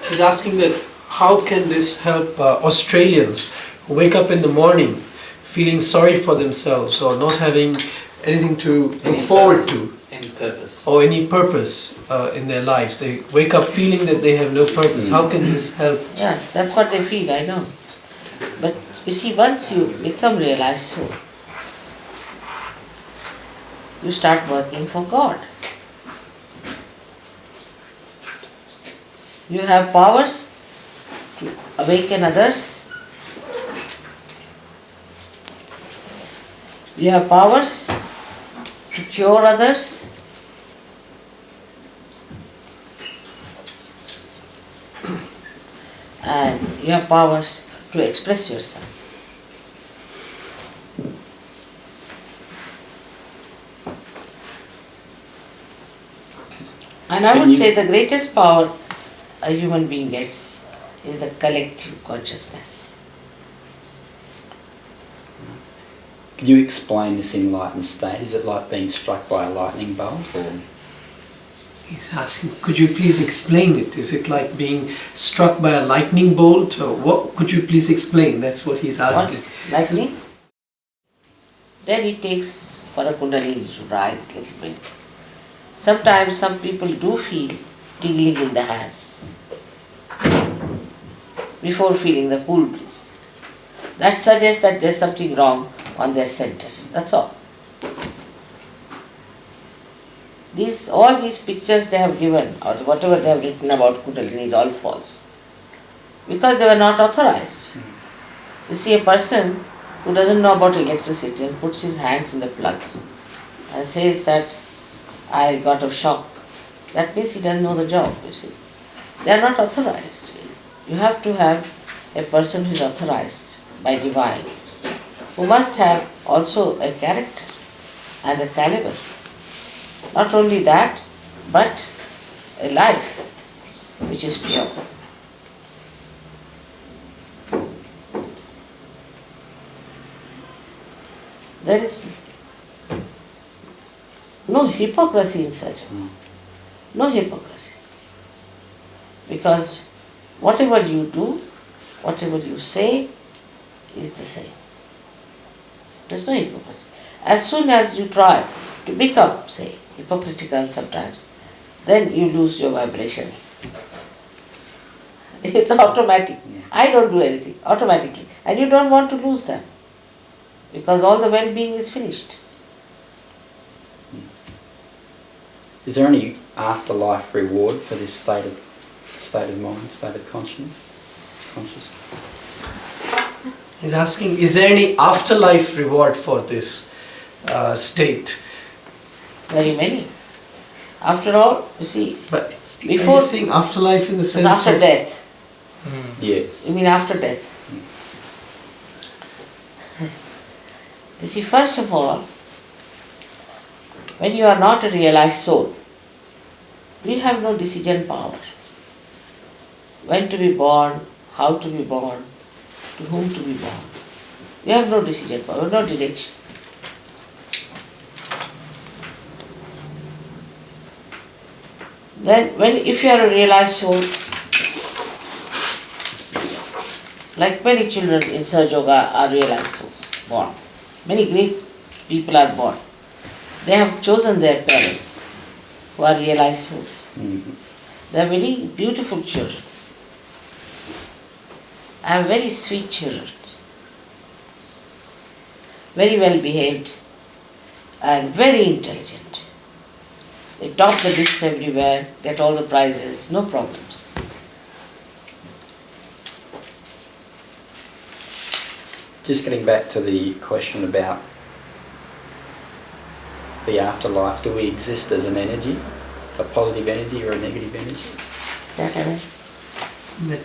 he's asking that how can this help Australians who wake up in the morning feeling sorry for themselves or not having anything to look forward to Any purpose. or any purpose in their lives. They wake up feeling that they have no purpose. How can this help? Yes, that's what they feel, I know. But you see, once you become realized soul, you start working for God. You have powers to awaken others. You have powers to cure others. And you have powers to express yourself. And I would say the greatest power a human being gets is the collective consciousness. Can you explain this enlightened state? Is it like being struck by a lightning bolt? Or? He's asking, could you please explain it? Is it like being struck by a lightning bolt, or what? Could you please explain? That's what he's asking. What? Lightning? Then it takes for a kundalini to rise a little bit. Sometimes some people do feel tingling in the hands before feeling the cool breeze. That suggests that there's something wrong on their centers. That's all. All these pictures they have given, or whatever they have written about Kundalini is all false. Because they were not authorized. You see, a person who doesn't know about electricity and puts his hands in the plugs and says that I got a shock, that means he doesn't know the job, you see. They are not authorized. You have to have a person who is authorized by divine, who must have also a character and a caliber. Not only that, but a life which is pure. There is no hypocrisy in such. No hypocrisy. Because whatever you do, whatever you say is the same. There's no hypocrisy. As soon as you try to become, say, hypocritical sometimes, then you lose your vibrations. It's automatic. I don't do anything, automatically. And you don't want to lose them. Because all the well-being is finished. Is there any afterlife reward for this state of mind, state of consciousness? He's asking, is there any afterlife reward for this state? Very many. After all, you see, But before- are you saying afterlife in the it's sense after of... death. Yes. You mean after death? You see, first of all, when you are not a realized soul, we have no decision power. When to be born, how to be born, to whom to be born. We have no decision power, no direction. Then, if you are a realized soul, like many children in Sahaja Yoga are realized souls, born. Many great people are born. They have chosen their parents who are realized souls. They are very beautiful children. And very sweet children. Very well behaved and very intelligent. They top the lists everywhere, get all the prizes, no problems. Just getting back to the question about the afterlife, do we exist as an energy, a positive energy or a negative energy? That I mean. That,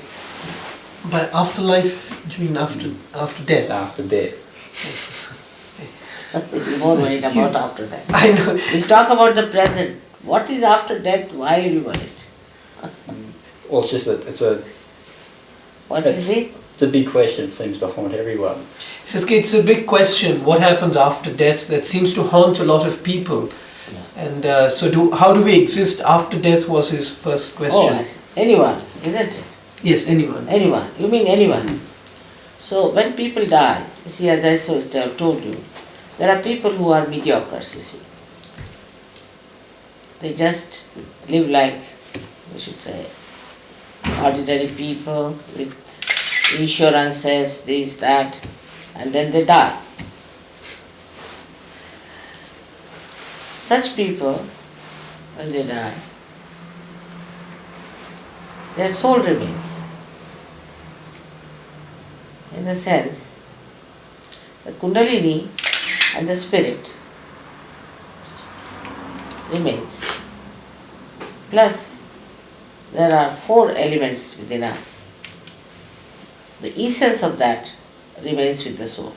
by afterlife, do you mean after death? After death. We'll be more worried about after that. I know. We'll talk about the present. What is after death? Why are you worried? Well, it's just that What is it? it's a big question. It seems to haunt everyone. He says, it's a big question. What happens after death? That seems to haunt a lot of people. And how do we exist after death was his first question. Oh, anyone, isn't it? Yes, anyone. Anyone. You mean anyone. So when people die, you see, as I told you, there are people who are mediocres, you see. They just live like, we should say, ordinary people with insurances, this, that, and then they die. Such people, when they die, their soul remains. In the sense, the Kundalini and the spirit remains. Plus, there are 4 elements within us. The essence of that remains with the soul.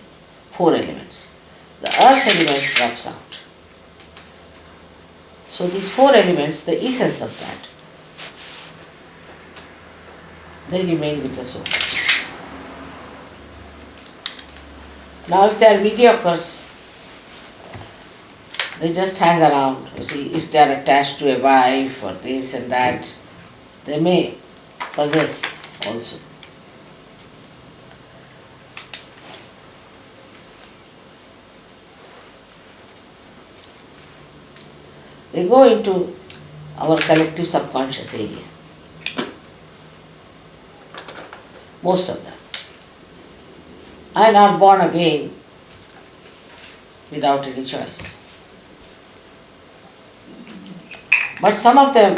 4 elements. The earth element drops out. So these 4 elements, the essence of that, they remain with the soul. Now if they are mediocres, They just hang around. You see, if they are attached to a wife or this and that, they may possess also. They go into our collective subconscious area. Most of them. And are born again without any choice. But some of them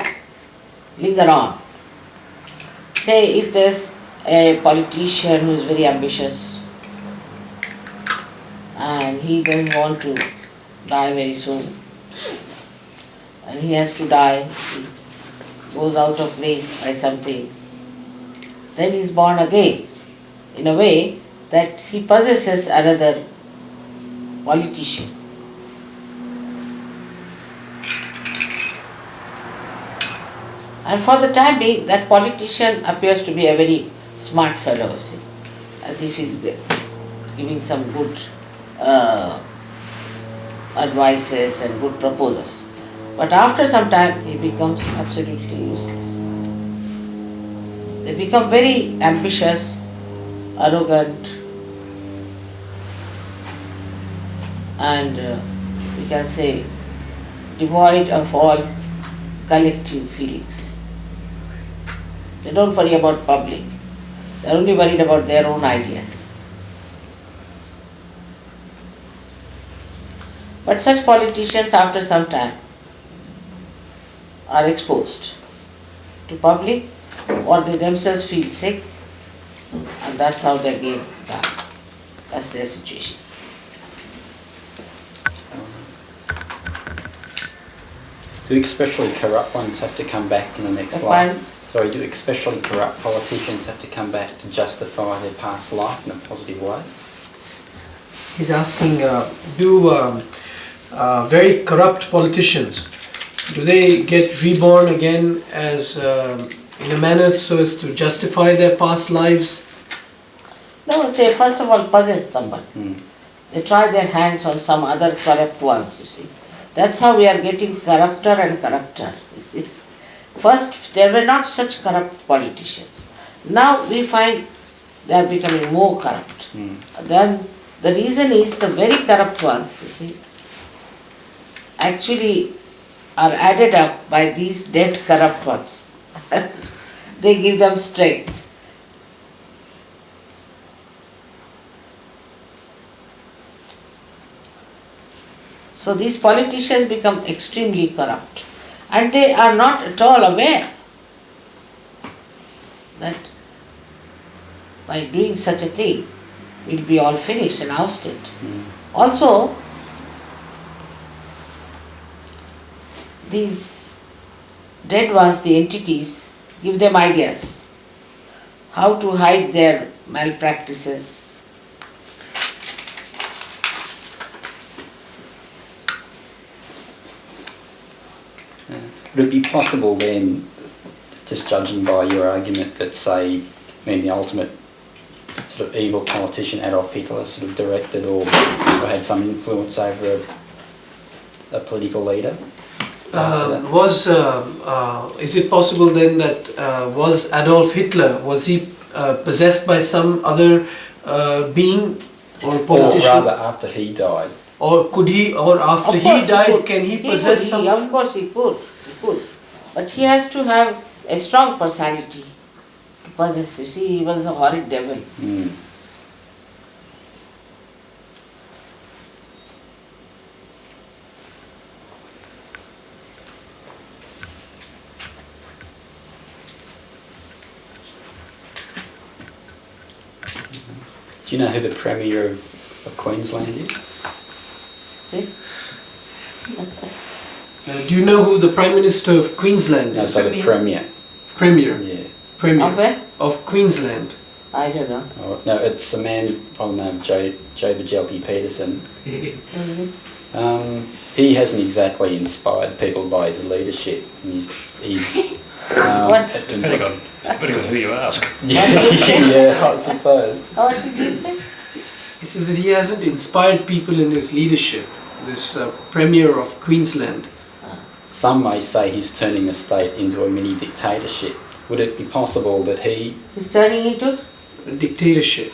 linger on. Say if there's a politician who is very ambitious and he doesn't want to die very soon, and he has to die, he goes out of race by something, then he is born again in a way that he possesses another politician. And for the time being, that politician appears to be a very smart fellow, you see, as if he's giving some good advices and good proposals. But after some time, he becomes absolutely useless. They become very ambitious, arrogant, and we can say devoid of all collective feelings. They don't worry about public. They are only worried about their own ideas. But such politicians, after some time, are exposed to public, or they themselves feel sick, and that's how their game done. That's their situation. Do especially corrupt ones have to come back in the next life? Sorry, do especially corrupt politicians have to come back to justify their past life in a positive way? He's asking, do very corrupt politicians, do they get reborn again as in a manner so as to justify their past lives? No, they first of all possess someone. They try their hands on some other corrupt ones, you see. That's how we are getting corrupter and corrupter, you see. First, there were not such corrupt politicians. Now we find they are becoming more corrupt. Then the reason is the very corrupt ones, you see, actually are added up by these dead corrupt ones. They give them strength. So these politicians become extremely corrupt, and they are not at all aware that by doing such a thing we'll be all finished and ousted. Also, these dead ones, the entities, give them ideas how to hide their malpractices. Would it be possible then, just judging by your argument, that say, the ultimate sort of evil politician Adolf Hitler sort of directed or had some influence over a political leader? Is it possible then that was Adolf Hitler, was he possessed by some other being or politician? Or rather after he died? Or could he, or after he died, can he possess someone? Of course he could. But he has to have a strong personality to possess. You see, he was a horrid devil. Do you know who the Premier of Queensland is? See? Do you know who the Prime Minister of Queensland No, is? so the Premier. Premier. Yeah. Premier Of where? of Queensland. I don't know. Oh, no, it's a man by the name of Joe Bajelki Peterson. He hasn't exactly inspired people by his leadership. He's What? Depending on who you ask. yeah, I suppose. What did he say? He says that he hasn't inspired people in his leadership. this Premier of Queensland. Some may say he's turning the state into a mini dictatorship. Would it be possible that he... He's turning into? A dictatorship.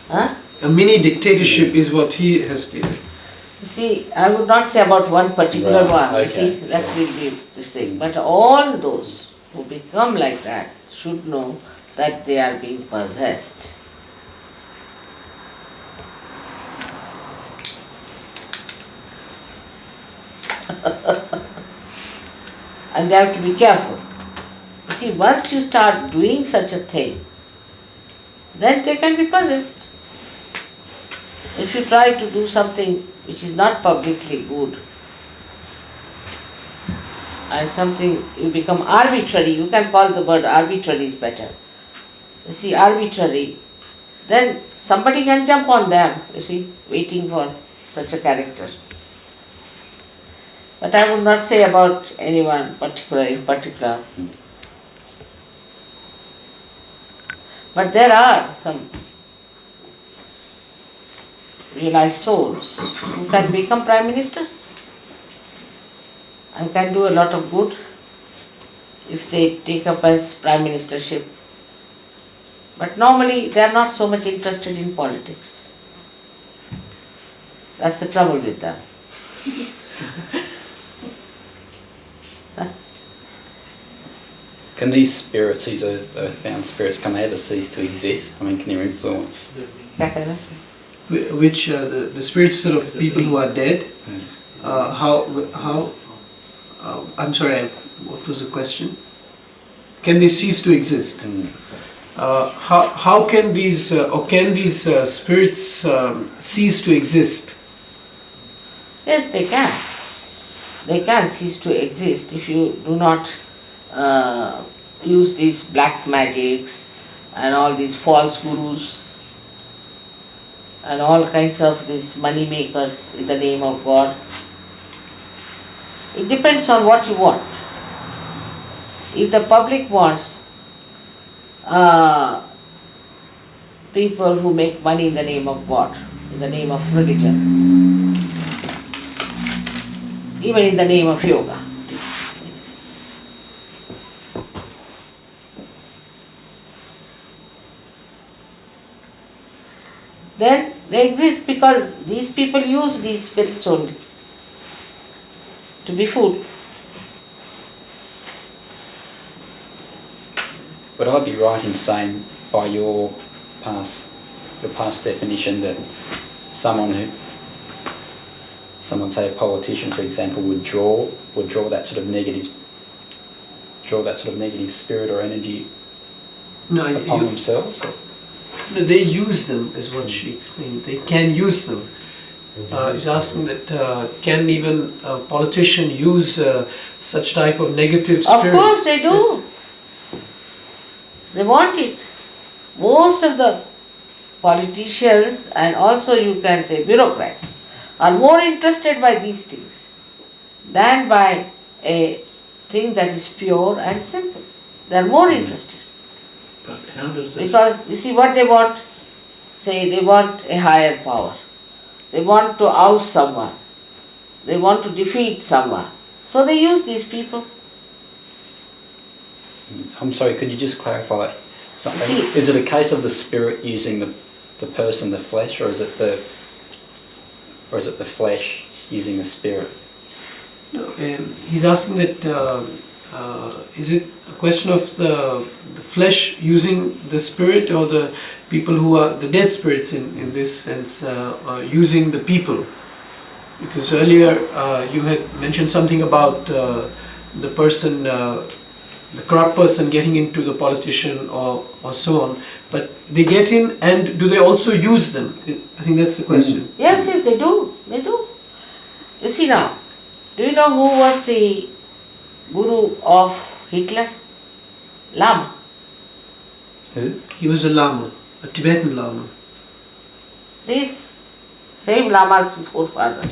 Huh? A mini dictatorship is what he has did. You see, I would not say about one particular Right, one, you okay. see, that will be this thing. But all those who become like that should know that they are being possessed. And they have to be careful. You see, once you start doing such a thing, then they can be possessed. If you try to do something which is not publicly good, and something you become arbitrary, you can call the word arbitrary is better. You see, arbitrary, then somebody can jump on them, you see, waiting for such a character. But I would not say about anyone in particular. But there are some realized souls who can become prime ministers and can do a lot of good if they take up as prime ministership. But normally they are not so much interested in politics. That's the trouble with them. Can these spirits, these earthbound spirits, can they ever cease to exist? I mean, can their influence... Which the spirits sort of people who are dead. How? I'm sorry. What was the question? Can they cease to exist? How can these spirits cease to exist? Yes, they can. They can cease to exist if you do not use these black magics and all these false gurus and all kinds of these money makers in the name of God. It depends on what you want. If the public wants people who make money in the name of God, in the name of religion, even in the name of yoga, then they exist because these people use these spirits only to be food. Would I be right in saying, by your past definition, that someone, say a politician, for example, would draw that sort of negative spirit or energy upon themselves? No, they use them, is what she explained. They can use them. He's asking that can even a politician use such type of negative spirit? Of course they do. They want it. Most of the politicians and also you can say bureaucrats are more interested by these things than by a thing that is pure and simple. They are more interested. But how does this... Because you see what they want, say they want a higher power. They want to oust someone. They want to defeat someone. So they use these people. I'm sorry, could you just clarify something? See- Is it a case of the spirit using the person, the flesh, or is it the flesh using the spirit? No, he's asking that is it a question of the flesh using the spirit, or the people who are the dead spirits in this sense using the people? Because earlier you had mentioned something about the person, the corrupt person getting into the politician or so on, but they get in, and do they also use them? I think that's the question. Yes, yes, they do. They do. You see now, do you know who was the guru of Hitler? Lama. Who? He was a Lama, a Tibetan Lama. This same Lama's forefather.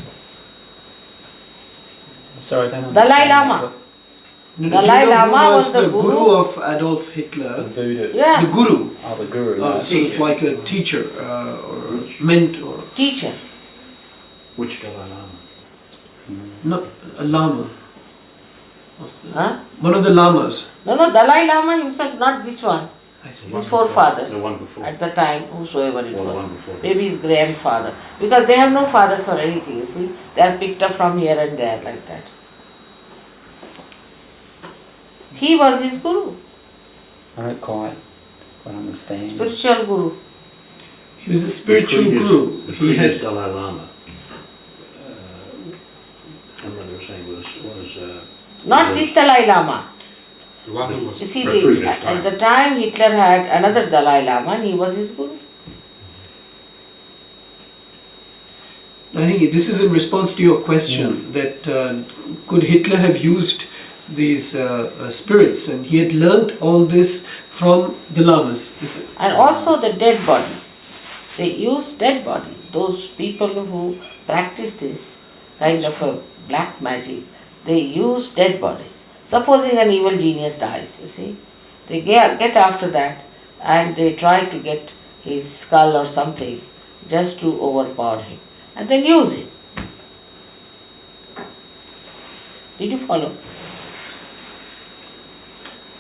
Sorry, I don't Dalai understand Lama. that. No, Dalai do you know who Lama was the the guru? guru of Adolf Hitler. The voodoo. Yeah, The guru, Oh, the guru. no. sort of like a teacher or mentor. teacher. Which Dalai Lama? No, a lama. Huh? One of the lamas. No, Dalai Lama himself, not this one. I see. His forefathers The one before. at the time, whosoever it Or the was. one before. Maybe his grandfather. Because they have no fathers or anything, you see. They are picked up from here and there like that. He was his guru, I don't quite understand. spiritual guru. He was a spiritual guru. The He previous had Dalai Lama, I'm not saying was Not this Dalai Lama. the one who was You see, previous at time. the time Hitler had another Dalai Lama and he was his guru. I think this is in response to your question that could Hitler have used these spirits, and he had learnt all this from the lamas. Is it? And also the dead bodies. They use dead bodies. Those people who practice this kind of a black magic, they use dead bodies. Supposing an evil genius dies, you see, they get after that and they try to get his skull or something just to overpower him and then use him. Did you follow?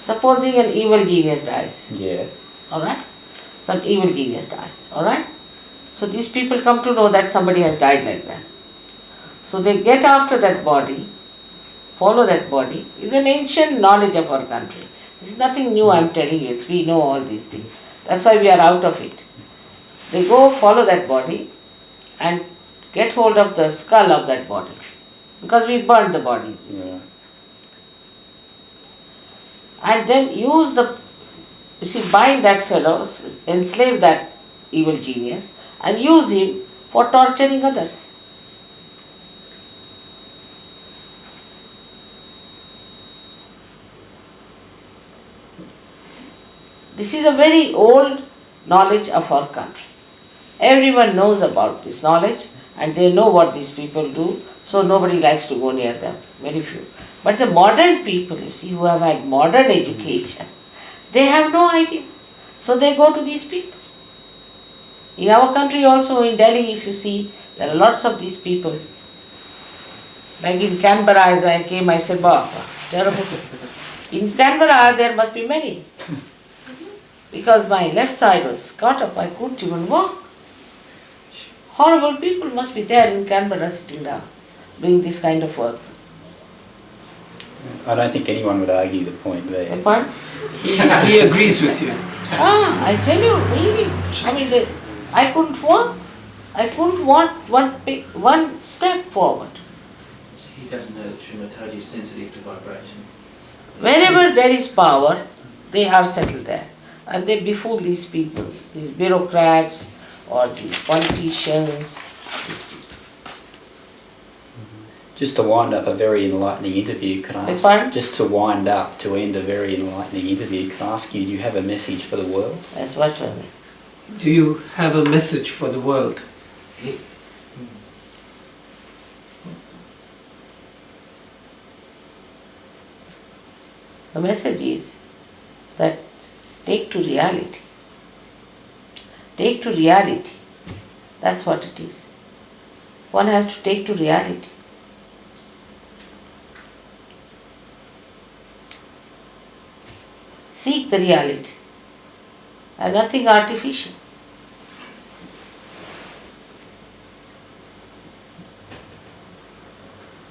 Supposing an evil genius dies. Yeah. Alright? Some evil genius dies. Alright? So these people come to know that somebody has died like that. So they get after that body, follow that body. It's an ancient knowledge of our country. This is nothing new, I'm telling you. We know all these things. That's why we are out of it. They go follow that body and get hold of the skull of that body. Because we burned the bodies, you see. Yeah. And then use bind that fellow, enslave that evil genius and use him for torturing others. This is a very old knowledge of our country. Everyone knows about this knowledge and they know what these people do, so nobody likes to go near them, very few. But the modern people, you see, who have had modern education, they have no idea. So they go to these people. In our country also, in Delhi, if you see, there are lots of these people. Like in Canberra, as I came, I said, wow, terrible. In Canberra, there must be many. Because my left side was caught up, I couldn't even walk. Horrible people must be there in Canberra sitting down, doing this kind of work. I don't think anyone would argue the point there. Pardon? He agrees with you. I tell you, really. I mean, I couldn't walk. I couldn't walk one step forward. He doesn't know that Srimataji is sensitive to vibration. Wherever there is power, they are settled there. And they befool these people, these bureaucrats or these politicians, these people. Just to wind up a very enlightening interview, can I Pardon? ask, just to wind up, to end a very enlightening interview, can I ask you, do you have a message for the world? That's what I mean. Do you have a message for the world? The message is that take to reality. Take to reality. That's what it is. One has to take to reality. Seek the reality and nothing artificial.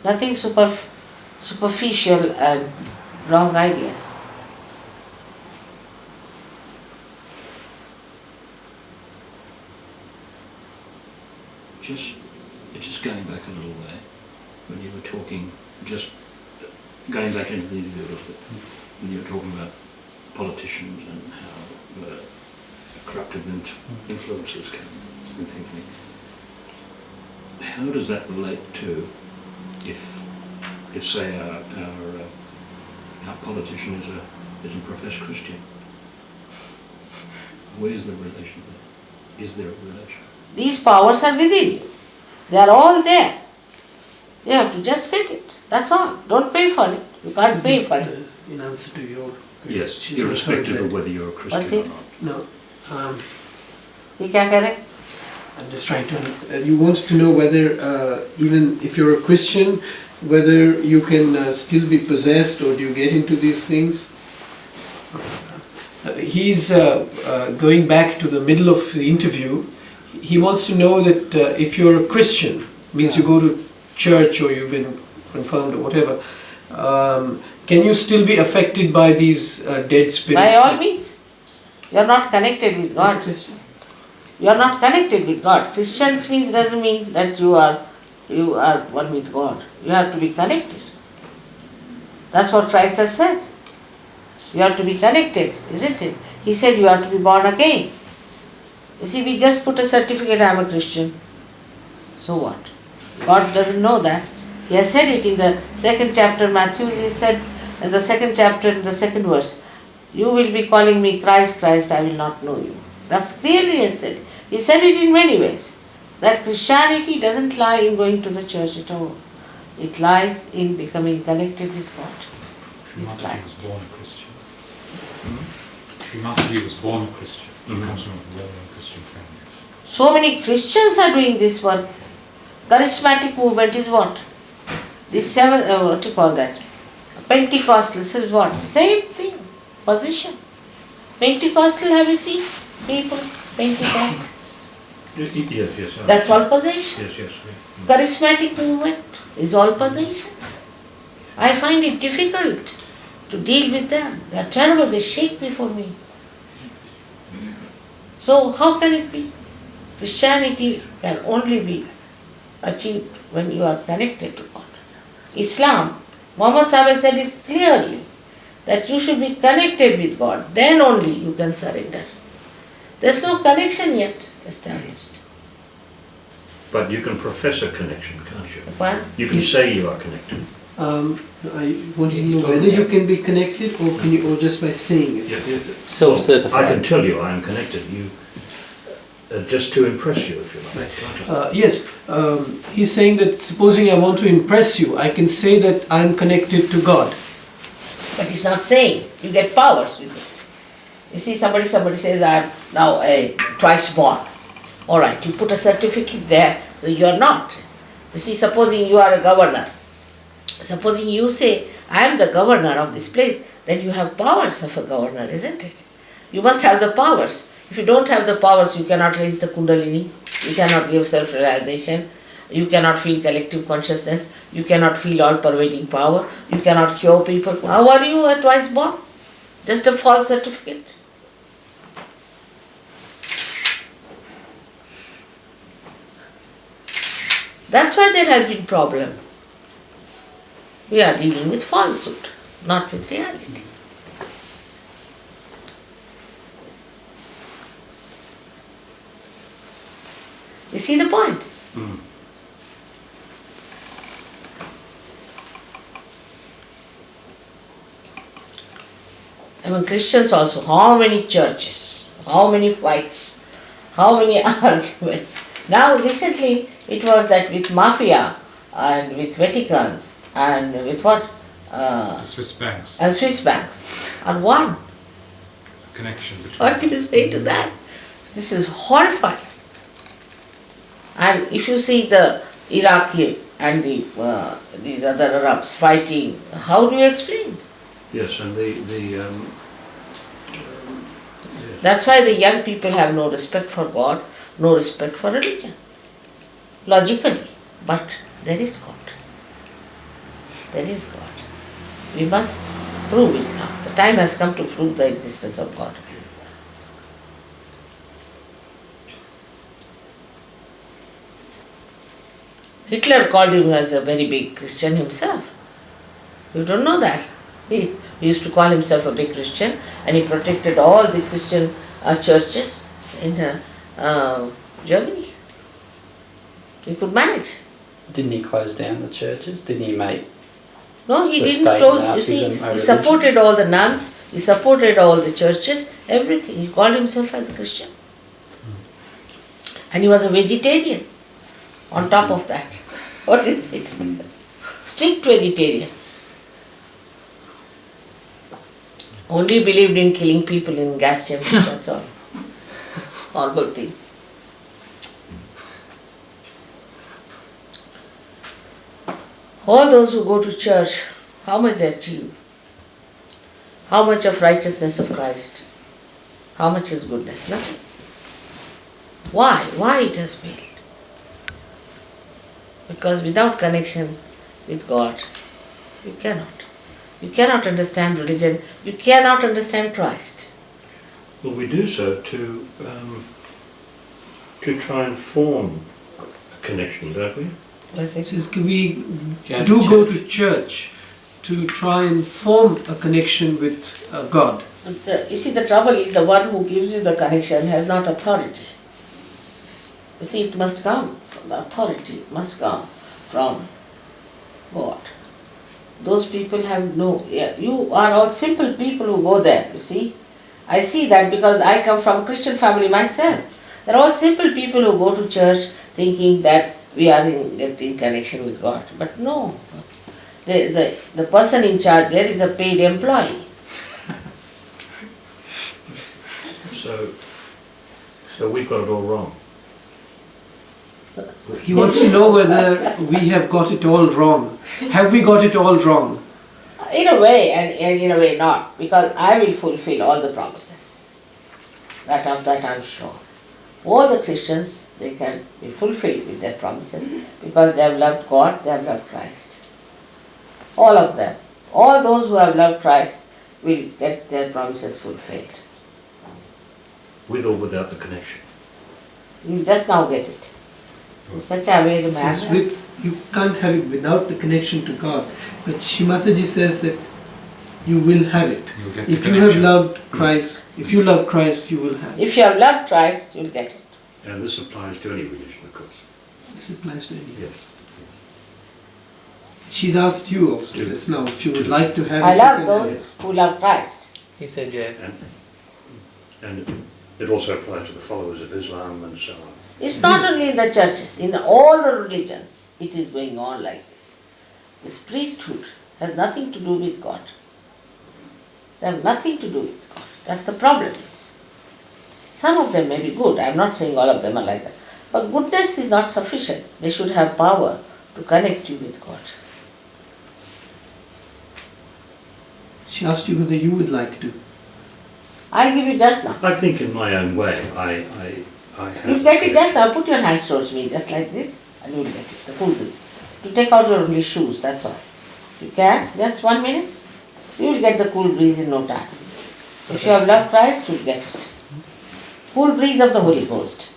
Nothing superficial and wrong ideas. Just going back a little way, when you were talking, just going back into these videos, when you were talking about politicians and how corruptive influences can and things. How does that relate to if say our politician is a professed Christian? Where's the relation there? Is there a relation? These powers are within you. They are all there. You have to just get it. That's all. Don't pay for it. You can't pay for it. In answer to your... Yes, She's irrespective referred of that- whether you're a What's Christian it? or not. No. ये क्या कह रहे? I'm just trying to. You wanted to know whether, even if you're a Christian, whether you can still be possessed, or do you get into these things? He's going back to the middle of the interview. He wants to know that if you're a Christian, means you go to church or you've been confirmed or whatever, can you still be affected by these dead spirits? By all means. You are not connected with God. You are not connected with God. Christians means doesn't mean that you are one with God. You have to be connected. That's what Christ has said. You have to be connected, isn't it? He said you have to be born again. You see, we just put a certificate, I am a Christian. So what? God doesn't know that. He has said it in the 2nd chapter, Matthew, he said in the 2nd chapter, in the 2nd verse, you will be calling me Christ, Christ, I will not know you. That's clearly he said. He said it in many ways. That Christianity doesn't lie in going to the church at all. It lies in becoming connected with God. With Christ. Was born a Christian. Srimati was born a Christian. He comes from a well-known Christian family. So many Christians are doing this work. Charismatic movement is what? This what do you call that? Pentecostals is what? Same thing. Position. Pentecostal, have you seen people? Pentecostal. Yes. That's all possession. Yes. Charismatic movement is all possession. I find it difficult to deal with them. They are terrible, they shake before me. So how can it be? Christianity can only be achieved when you are connected to God. Islam, Muhammad Sahib said it clearly, that you should be connected with God, then only you can surrender. There's no connection yet established. But you can profess a connection, can't you? But You can say you are connected. I want to know whether you can be connected, or can you, or just by saying it. Self-certified. I can tell you I am connected. You just to impress you, if you like. Yes, he's saying that supposing I want to impress you, I can say that I'm connected to God. But he's not saying. You get powers with it. You see, somebody says, I'm now twice born. All right, you put a certificate there, so you are not. You see, supposing you are a governor. Supposing you say, I am the governor of this place, then you have powers of a governor, isn't it? You must have the powers. If you don't have the powers, you cannot raise the kundalini, you cannot give self-realization, you cannot feel collective consciousness, you cannot feel all-pervading power, you cannot cure people. How are you a twice born? Just a false certificate. That's why there has been problem. We are dealing with falsehood, not with reality. You see the point? Among Christians also, how many churches, how many fights, how many arguments. Now recently it was that with mafia and with Vaticans and with what? The Swiss banks. And Swiss banks are one. There's a connection between. What do you say to that? This is horrifying. And if you see the Iraqi and these other Arabs fighting, how do you explain? Yes, and That's why the young people have no respect for God, no respect for religion. Logically. But there is God. There is God. We must prove it now. The time has come to prove the existence of God. Hitler called him as a very big Christian himself. You don't know that. He used to call himself a big Christian, and he protected all the Christian churches in Germany. He could manage. Didn't he close down the churches? Didn't he make... No, he The didn't state close. You Nazism see, a he religion? supported all the nuns, he supported all the churches, everything. He called himself as a Christian. And he was a vegetarian on top of that. What is it? Strict vegetarian. Only believed in killing people in gas chambers, that's all. Horrible thing. All those who go to church, how much they achieve? How much of righteousness of Christ? How much is goodness? Nothing. Why? Why it has failed? Because without connection with God, you cannot. You cannot understand religion. You cannot understand Christ. Well, we do so to try and form a connection, don't we? What is It it? says we Yeah, do to go church. to church to try and form a connection with God. You see, the trouble is the one who gives you the connection has not authority. You see, it must come from the authority, must come from God. Those people have no, you are all simple people who go there, you see. I see that because I come from a Christian family myself. They're all simple people who go to church thinking that we are in connection with God. But no, the person in charge there is a paid employee. So we've got it all wrong. He wants to know whether we have got it all wrong. Have we got it all wrong? In a way, and in a way not, because I will fulfill all the promises. That I'm sure. All the Christians, they can be fulfilled with their promises because they have loved God, they have loved Christ. All of them. All those who have loved Christ will get their promises fulfilled. With or without the connection. You just now get it. In such a way the It says man. you can't have it without the connection to God. But Shimataji says that you will have it. You'll get the If you have connection. loved Christ, if you love Christ, you will have it. If you have loved Christ, you'll get it. And this applies to any religion, of course. This applies to any. Yes. She's asked you also just now if you would like to have I it. love you can have those it. who love Christ. He said yes. And it also applies to the followers of Islam and so on. It's not only in the churches, in all the religions it is going on like this. This priesthood has nothing to do with God. They have nothing to do with God. That's the problem is. Some of them may be good, I'm not saying all of them are like that. But goodness is not sufficient. They should have power to connect you with God. She asked you whether you would like to. I'll give you just now. I think in my own way, I have... You'll get it just now. Put your hands towards me just like this and you'll get it. The cool breeze. You take out your only shoes, that's all. You can, just 1 minute. You will get the cool breeze in no time. If you have loved Christ, you'll get it. Cool breeze of the Holy Ghost.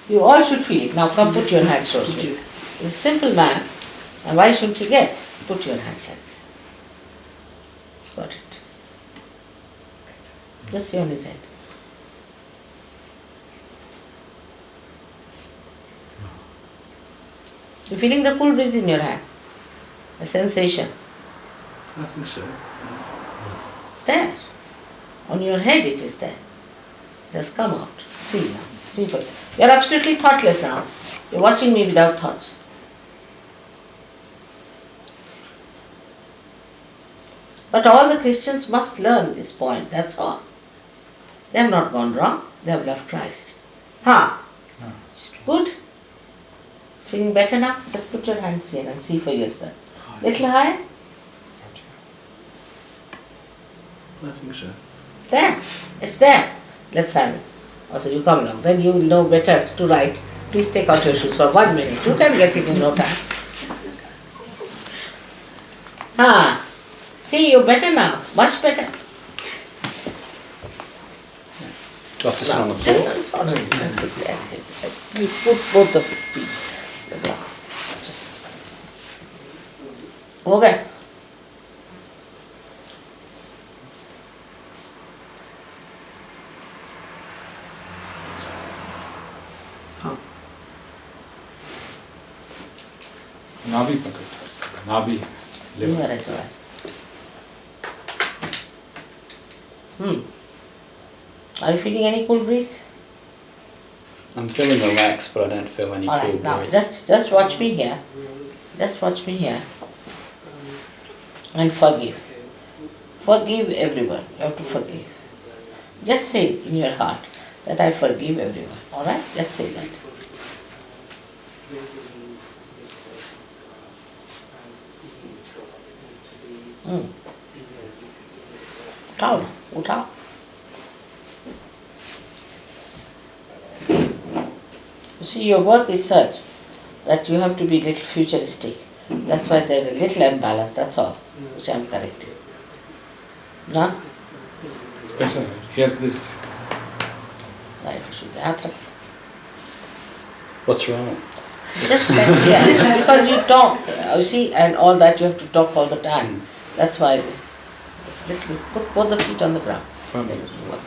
You all should feel it. Now come put your hands towards me. He's a simple man. And why shouldn't he get? Put your hands like that. He's got it. Just see on his head. You're feeling the cool breeze in your hand. A sensation. I think so. It's there. On your head it is there. Just come out. See now. See, you're absolutely thoughtless now. You're watching me without thoughts. But all the Christians must learn this point, that's all. They have not gone wrong, they have loved Christ. Good? Feeling better now? Just put your hands here and see for yourself. Little higher? I think so. There. It's there. Let's have it. Also, you come along. Then you will know better to write. Please take out your shoes for 1 minute. You can get it in no time. See, you're better now. Much better. Do I have to sit on the Just floor? on sort of. That's it. There. You put both the feet. Just. Okay. नाभि पकड़ नाभि You are right, Ras. Are you feeling any cool breeze? I'm feeling relaxed, but I don't feel any Alright, cool now breeze. just watch me here. Just watch me here. And forgive. Forgive everyone. You have to forgive. Just say in your heart, that I forgive everyone. Alright? Just say that. उठाओ उठाओ. You see, your work is such that you have to be little futuristic. That's why there's a little imbalance, that's all, which I'm correcting. No? It's better. Here's this. Right, Shudhatra. What's wrong? Just that, yeah, because you talk, you see, and all that you have to talk all the time. That's why this little bit, put both the feet on the ground. Firmly. Then it will work out.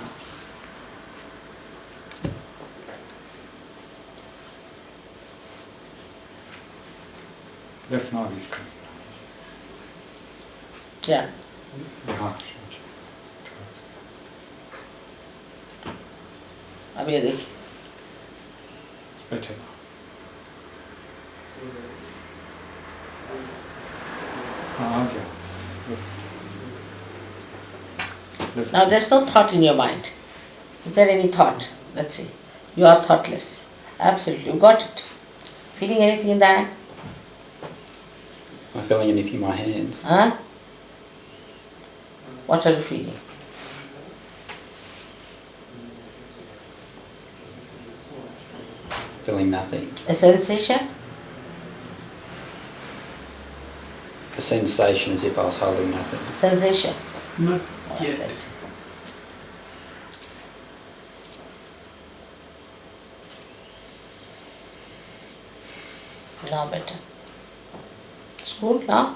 Left now is coming. Yeah. The heart. अभी ये देखिए. It's better now. हाँ, आ गया. Left. Now there's no thought in your mind. Is there any thought? Let's see. You are thoughtless. Absolutely. You got it. Feeling anything in the hand? Am I feeling anything in my hands? Huh? What are you feeling? Feeling nothing. A sensation? A sensation as if I was holding nothing. Sensation. Not Alright, yet. let's see. Now better. School now?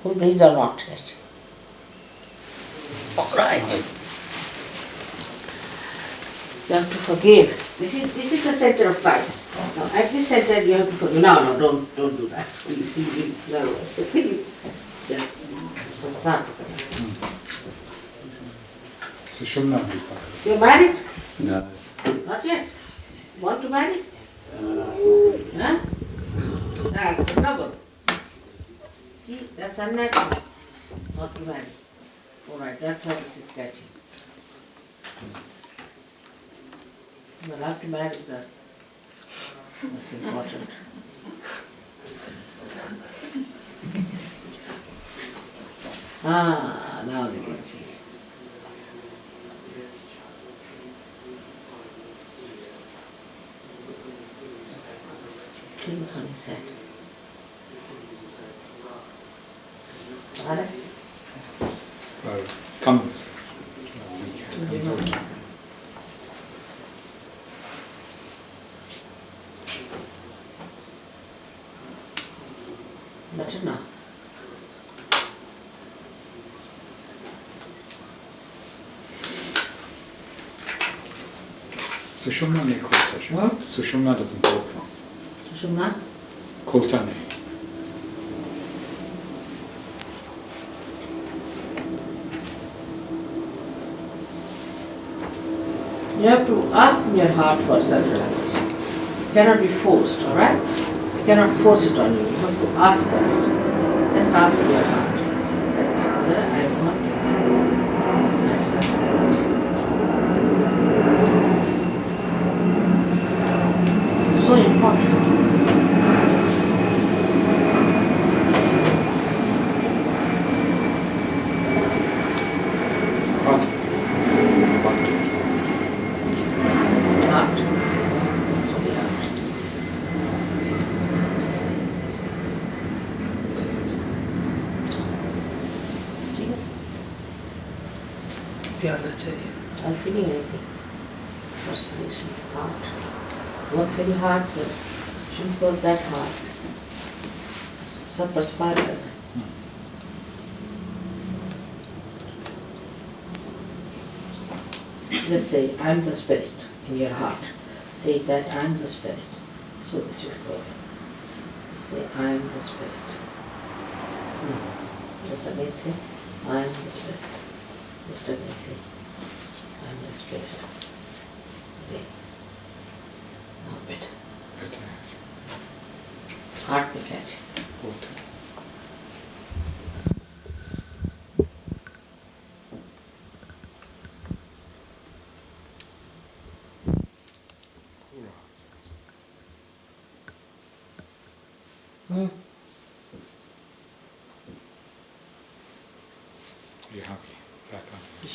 Cool breeze or not yet? Alright. You have to forgive. This is the center of Christ. Now at this center you have to forgive. No, don't do that. Please, you are nervous. Just start. So Shumna will be back. You're married? No. Not yet. Want to marry? Huh? That's the trouble. See, that's unnatural. Not to marry. Alright, that's why this is catching. You love to marry, sir. That's important. Now they can see. Think on his head. Got it? Come with us. Better now. Sushumna ne kolta. Sushumna doesn't go from. Sushumna? Kolta ne. You have to ask in your heart for self-realization. It cannot be forced, alright? You cannot force it on you. You have to ask for it. Just ask in your heart. That I am not my self-realization. It's so important. Heart. Heart. Heart. That's what we have. See? ध्यान चाहिए. Are you feeling anything? Frustration, heart. Work very hard, sir. Shouldn't work that hard. सब perspire कर रहा है. Just say, I'm the spirit in your heart. Say that I'm the spirit. So this will go. Say, I'm the spirit. Just again say, I'm the spirit. Just again say, I'm the spirit. Okay. Now better. Better. Heart will catch. Kolta.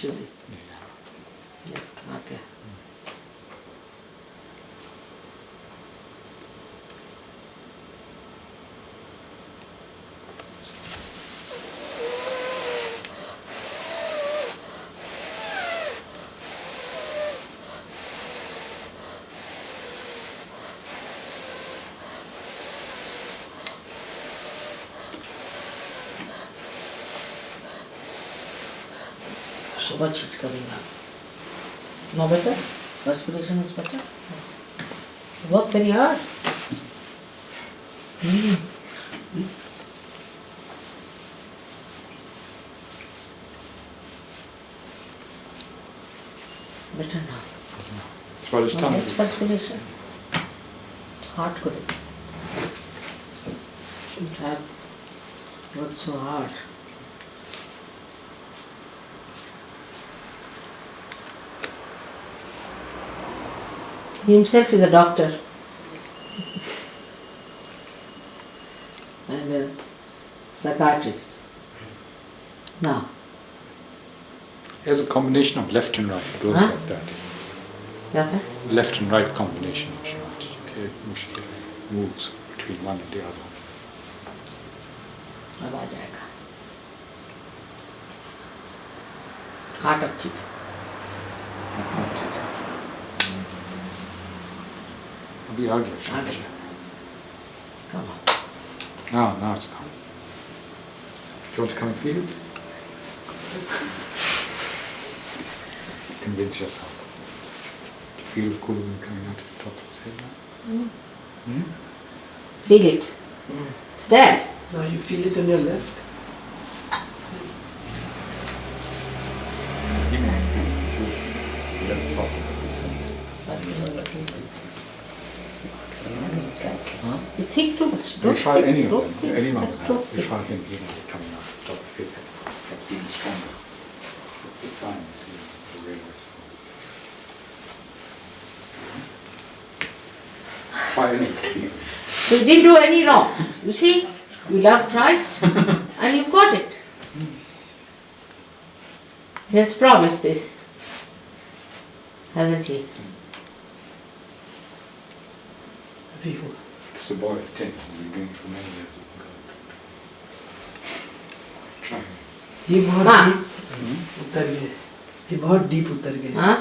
Actually. Yeah, okay. So much is coming up. No better? Respiration is better? Work very hard. Better now. Swallow No tongue. less perspiration. Hard করে shouldn't have worked so hard. He himself is a doctor and a psychiatrist. Now, There's a combination of left and right. It goes Huh? like that. yeah, Left and right combination. Mushkil moves between one and the other. अब आ जाएगा. Heart of chicken. अभी आ गया आ शायद। गया. Come on. Now it's gone. Do you want to come and feel it? Convince yourself. Do you feel the cooling coming out of the top of his head now? Hmm? Feel it. It's there. Now you feel it in your left. You might feel it too. It's at the top of his head. It's like, you think too much. You Don't try think, any of don't them, think. any one of Just them. don't You think. try him feeling it coming out of the top of his head. That's even stronger. It's a sign, you see, to realize. Try any of them. So you didn't do any wrong. You see, you love Christ and you got it. He has promised this, hasn't he? Vivo. It's the boy of 10. He's been doing it for many years. Try. ये बहुत हाँ. Deep उतर गए. ये बहुत deep उतर गए. Huh?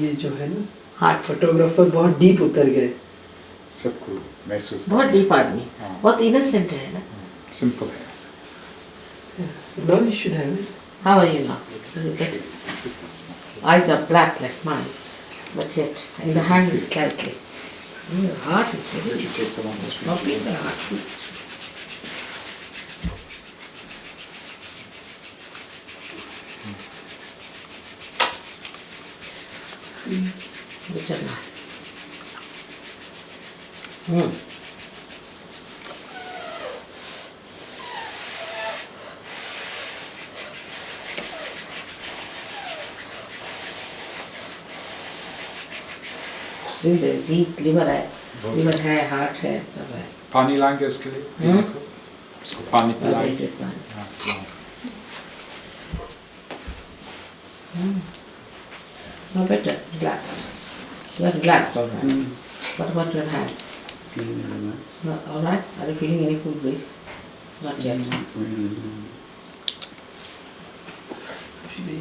ये जो है ना, Heart. फोटोग्राफर बहुत डीप उतर गए. सबको महसूस बहुत डीप आदमी. हाँ. बहुत innocent है ना. सिंपल है. Now you should have it. How are you now? You get it? Eyes are black like mine, but yet in the hand is slightly. Your heart is Let very you take some on the street. not being the heart. Better now. See, there is heat, liver है, heart है, सब है. पानी लाएंगे इसके लिए? इसको पानी पिलाएंगे. Carbonated one. हाँ, पिलाओ. No better, relaxed. You are relaxed, all right. What about your hands? Feeling very relaxed. Not all right? Are you feeling any cool breeze? Not yet. Not really, no. Should be.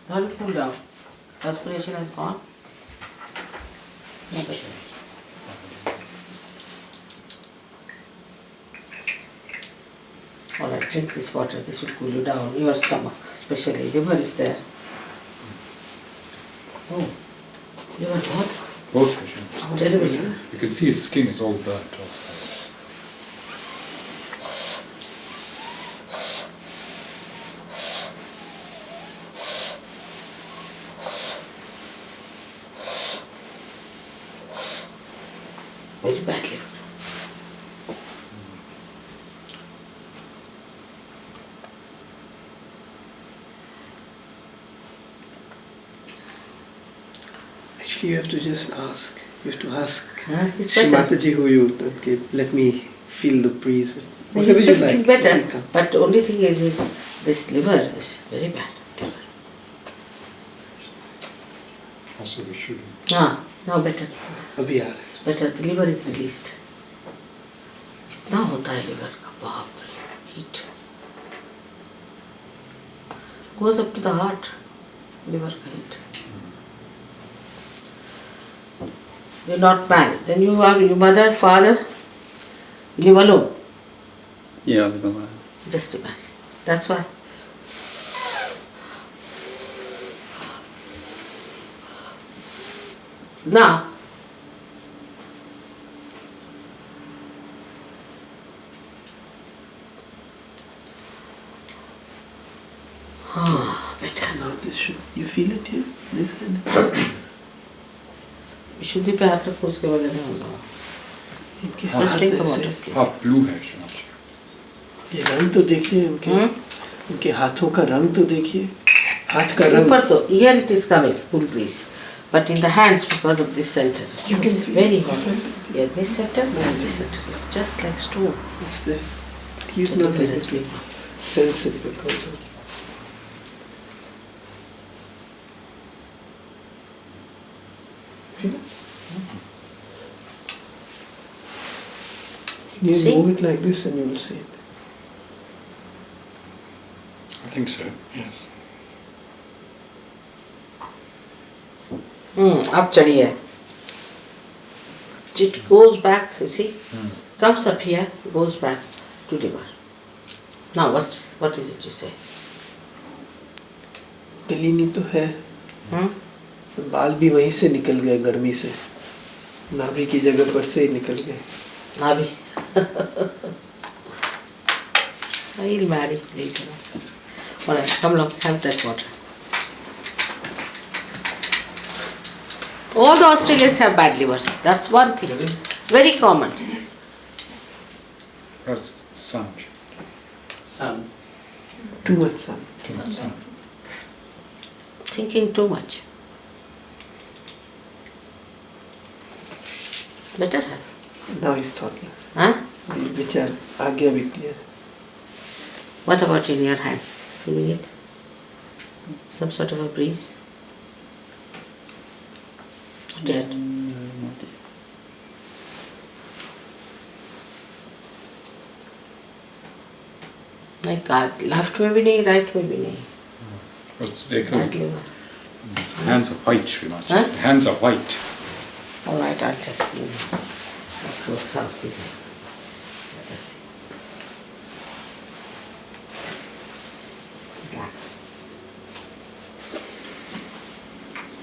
Now you cool down. Respiration has gone. No better. All right, drink this water. This will cool you down. Your stomach, especially. Liver is there. Oh, liver both? Both patients. Terrible. You can see his skin is all burnt also. Very badly. You have to just ask. You have to ask Huh? It's Shri better. Mataji who you, okay, let me feel the breeze. No, Whatever it's you better, like. it's better. it will come. But the only thing is this liver is very bad. Liver. Also, we should. Ah, now better. अभी आ रहा है. It's better. The liver is released. इतना होता है liver का बाप रे heat. Goes up to the heart. Liver का heat. You're not married. Then you are your mother, father. You live alone. Yeah, I live alone. Just imagine. That's why. Now, better. Now this should, you feel it here? This end? शुद्धि पे हाथ रखो उसके बगल में होगा. इनके Just हाथ drink the ऐसे. water, please. How blue है श्रीमती. ये रंग तो देखिए इनके. इनके हाथों का रंग तो देखिए. हाथ का रंग. ऊपर तो here it is coming full breeze, but in the hands because of this center, You can it's feel very it. hot. Yeah, this center and this center is just like stone. It's there. He's The not liver able is to big. sense it because of. Feel it? You See? move it like this and you will see it. I think so. Yes. Up chadiye. It goes back, you see, comes up here, goes back to liver. Now what is it you say? गलीनी तो है. Hmm? बाल भी वहीं से निकल गए गर्मी से. नाभि की जगह पर से ही निकल गए. Nabi. I'll marry later. Alright, come along, have that water. All the Australians have bad livers. That's one thing. Very common. That's sun. Sun. Too much sun. Sun. Thinking too much. Better have. Now he's thoughtless. Huh? विचार आ गया भी clear. What about in your hands? Feeling it? Some sort of a breeze? Not yet. Not yet. My God, left में भी नहीं, right में भी नहीं. What's they Bad called? liver. Hands are white, Srimati. Huh? Hands are white. All right, I'll just see. That works out with me. Let us see. Relax.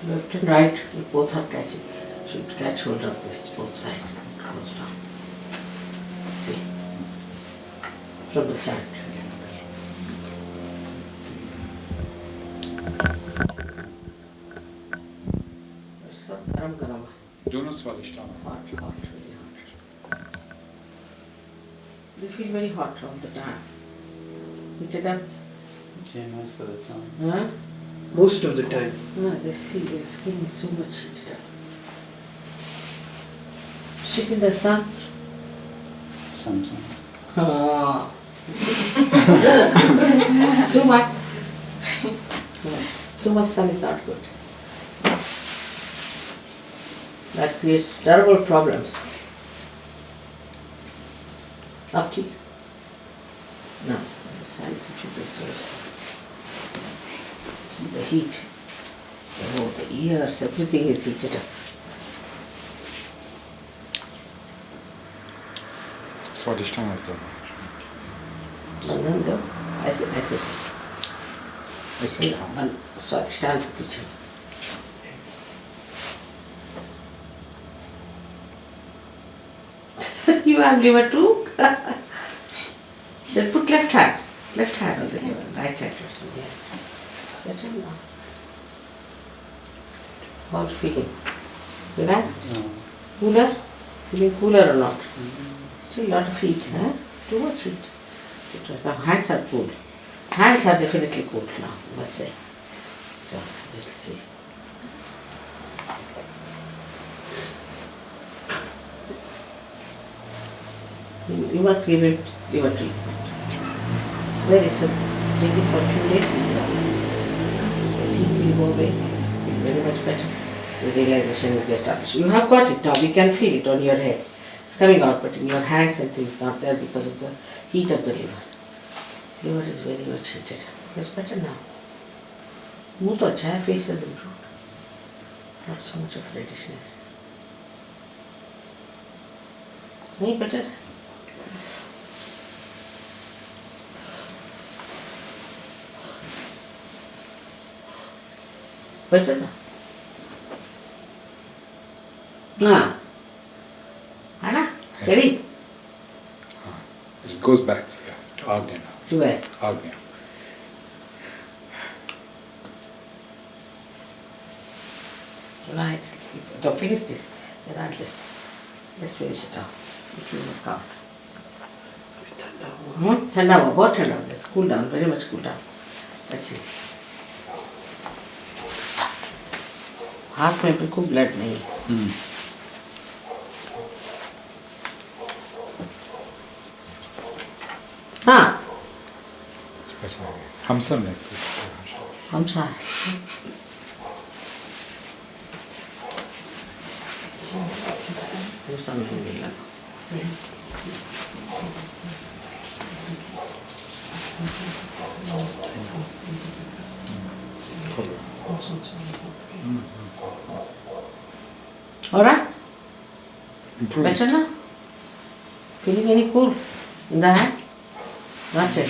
Left and right, you both are catching. Should catch hold of this, both sides. Close down. See. From the front. So, garam garam. दोनों स्वादिष्ट हैं. Hot, hot, really hot. You feel very hot all the time. Heat it up. Yeah, most of the time. Huh? Most of the time. No, they see your skin is so much heated up. Sit in the sun. Sometimes. Oh. It's too much. Yes, too much sun is not good. That creates terrible problems. Up to you. No, on the sides of your face. See the heat. Oh, the ears, everything is heated up. स्वादिष्ट हैं ऐसा. No. ऐसे ऐसे हाँ. स्वादिष्टान पीछे. You have liver too? Then put left hand on the liver, right hand also, yeah. It's better now. How to feeling? Relaxed? Cooler? Feeling cooler or not? Still lot of heat, huh? Too much heat. Now hands are cool. Hands are definitely cool now, I must say. So, let's see. You must give him liver treatment. It's very simple. Take it for 2 days. See, it will go away. It will be very much better. The realization will be established. You have got it now. We can feel it on your head. It's coming out, but in your hands and things not there because of the heat of the liver. Liver is very much heated. It's better now. मुँह तो अच्छा है, face has improved. Not so much of reddishness. नहीं better. Better now. हाँ, है ना? चली. It goes back to Agnya now. To where? Agnya. Right, sleep. Don't finish this. Then I'll just finish it off. It will work out. ठंडा हुआ, बहुत ठंडा हो गया. Cool down, very much cool down. Let's see. हाथ में बिल्कुल blood नहीं है. हाँ, Hamsa में हम सा दूसरा नहीं मिला. All right, improvement. better now. Feeling any cool in the hand? Not yet.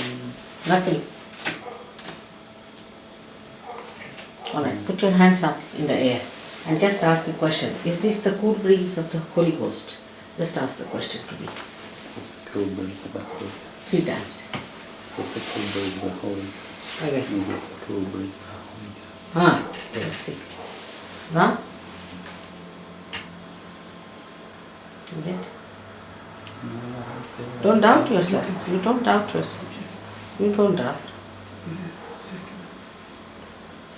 Nothing. All right, put your hands up in the air and just ask a question. Is this the cool breeze of the Holy Ghost? Just ask the question to me. Is this the cool breeze of the Holy? 3 times. Is this the cool breeze of the Holy? Okay. Is this the cool breeze of the Holy? Let's see. Now? Is it? Don't doubt yourself. You don't doubt yourself. You don't doubt.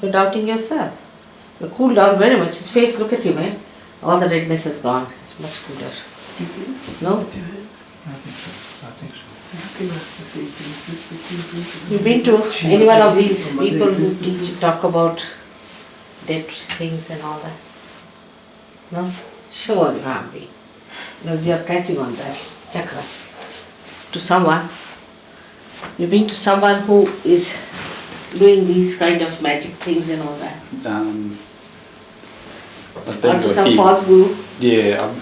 You're doubting yourself. You cool down very much. His face, look at him, man. All the redness is gone. It's much cooler. No? I think so. You've been to any one of these people who talk about dead things and all that? No? Sure you have been. No, you are catching on that chakra. To someone. You've been to someone who is doing these kind of magic things and all that. I've been Or to to a some few- false guru. Yeah,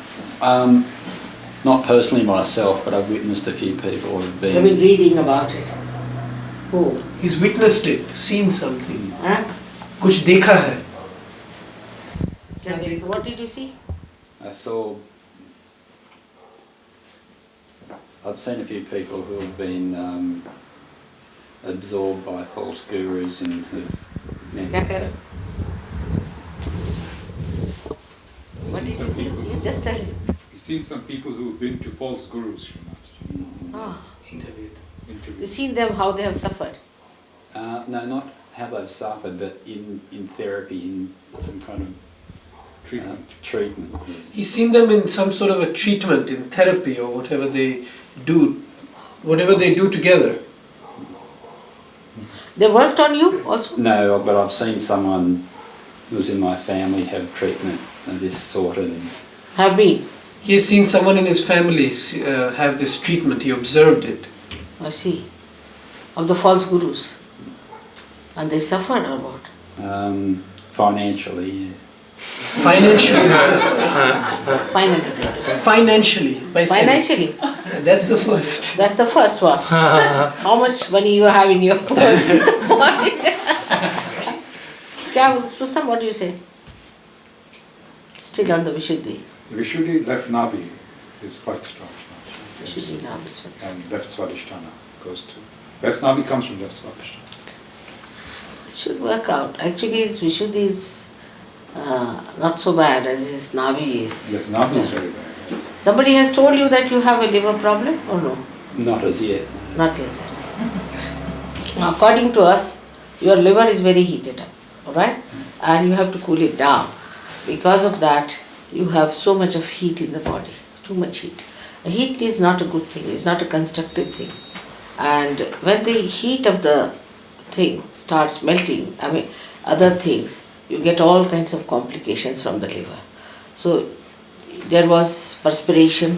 not personally myself, but I've witnessed a few people who've You've been been. reading about it. Who? He's witnessed it, seen something. Huh? कुछ देखा है. What did you see? I've seen a few people who have been absorbed by false gurus and have क्या कह रहे हो? What did you see? You just tell him. We've seen some people who've been to false gurus, Srimati. Oh, Interviewed. Interviewed. you've seen them how they have suffered. no, not how they've suffered, but in therapy, in some kind of Treatment. treatment. Yeah. He's seen them in some sort of a treatment, in therapy or whatever they do together. They worked on you also? No, but I've seen someone who's in my family have treatment of this sort and Have been. He has seen someone in his family have this treatment. He observed it. I see. Of the false gurus. And they suffered or what? financially. Yeah. Financially. Financially. Financially. By selling. Financially. That's the first. That's the first one. How much money you have in your purse is the point. Yeah, Rustam, what do you say? Still on the Vishuddhi. Vishuddhi left Nabi is quite strong. Vishuddhi now is what? And left Swadhisthana goes to. Left Nabi comes from left Swadhisthana. It should work out. Actually, his Vishuddhi is not so bad as his Navi is. Yes, Nabi is very bad. Yes. Somebody has told you that you have a liver problem or no? Not as yet. Not yet. According to us, your liver is very heated up, alright? And you have to cool it down. Because of that, you have so much of heat in the body, too much heat. Heat is not a good thing, it's not a constructive thing. And when the heat of the thing starts melting, other things, you get all kinds of complications from the liver. So there was perspiration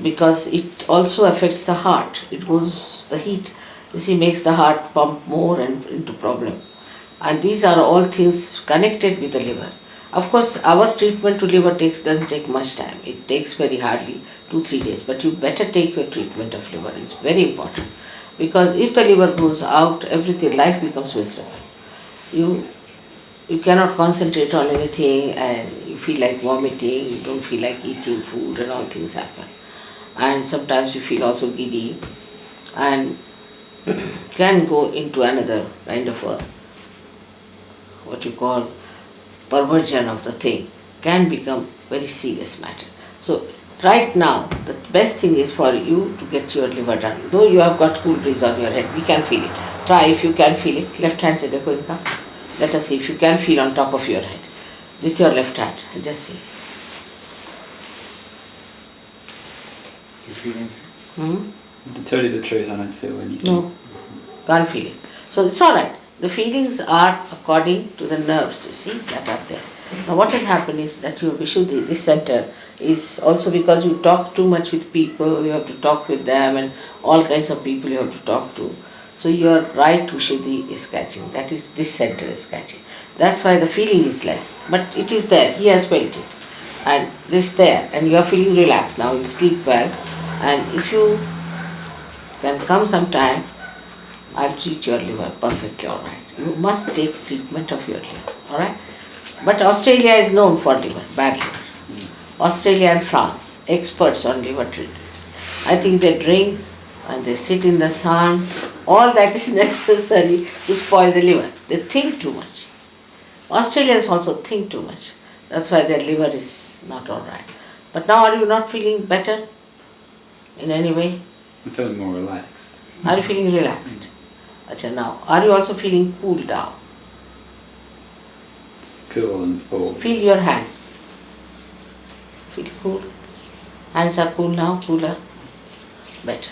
because it also affects the heart. The heat, makes the heart pump more and into problem. And these are all things connected with the liver. Of course, our treatment to liver doesn't take much time. It takes very hardly 2-3 days. But you better take your treatment of liver. It's very important. Because if the liver goes out, everything, life becomes miserable. You cannot concentrate on anything and you feel like vomiting, you don't feel like eating food and all things happen. And sometimes you feel also giddy and can go into another kind of a, what you call, perversion of the thing, can become very serious matter. So right now, the best thing is for you to get your liver done. Though you have got cool breeze on your head, we can feel it. Try if you can feel it. Left hand se dekho inka. Let us see if you can feel on top of your head with your left hand. Just see. You feeling? To tell you the truth, I don't feel anything. No, can't feel it. So it's all right. The feelings are according to the nerves, you see, that are there. Now what has happened is that your Vishuddhi, this center, is also because you talk too much with people, you have to talk with them and all kinds of people you have to talk to. So your right Vishuddhi is catching, that is, this center is catching. That's why the feeling is less, but it is there, he has felt it. And this there, and you are feeling relaxed now, you sleep well. And if you can come sometime, I'll treat your liver perfectly all right. You must take treatment of your liver, all right? But Australia is known for liver, bad liver. Australia and France, experts on liver treatment. I think they drink and they sit in the sun. All that is necessary to spoil the liver. They think too much. Australians also think too much. That's why their liver is not all right. But now are you not feeling better in any way? I'm feeling more relaxed. Are you feeling relaxed? Achha, now, are you also feeling cool down? Cool and full. Feel your hands. Feel cool. Hands are cool now, cooler. Better.